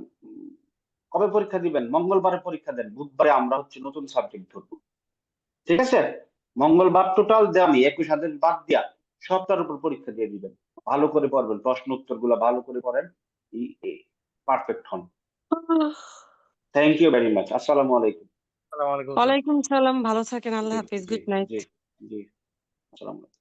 কবে পরীক্ষা দিবেন? মঙ্গলবারে পরীক্ষা দেন, বুধবারে আমরা হচ্ছে নতুন সাবজেক্ট ধরবো। ঠিক আছে, মঙ্গলবার টোটাল দেওয়ানি 21 আদেশ বাদ দিয়া সবটার উপর পরীক্ষা দিয়ে দিবেন। ভালো করে পড়বেন, প্রশ্ন উত্তর গুলা ভালো করে পড়েন, পারফেক্ট হন। Thank you very much. আসসালামু আলাইকুম। আসসালামু আলাইকুম স্যার। ওয়ালাইকুম সালাম, ভালো থাকেন, আল্লাহ জি হাফিজ, জি গুড নাইট। জি জি, আসসালামু আলাইকুম।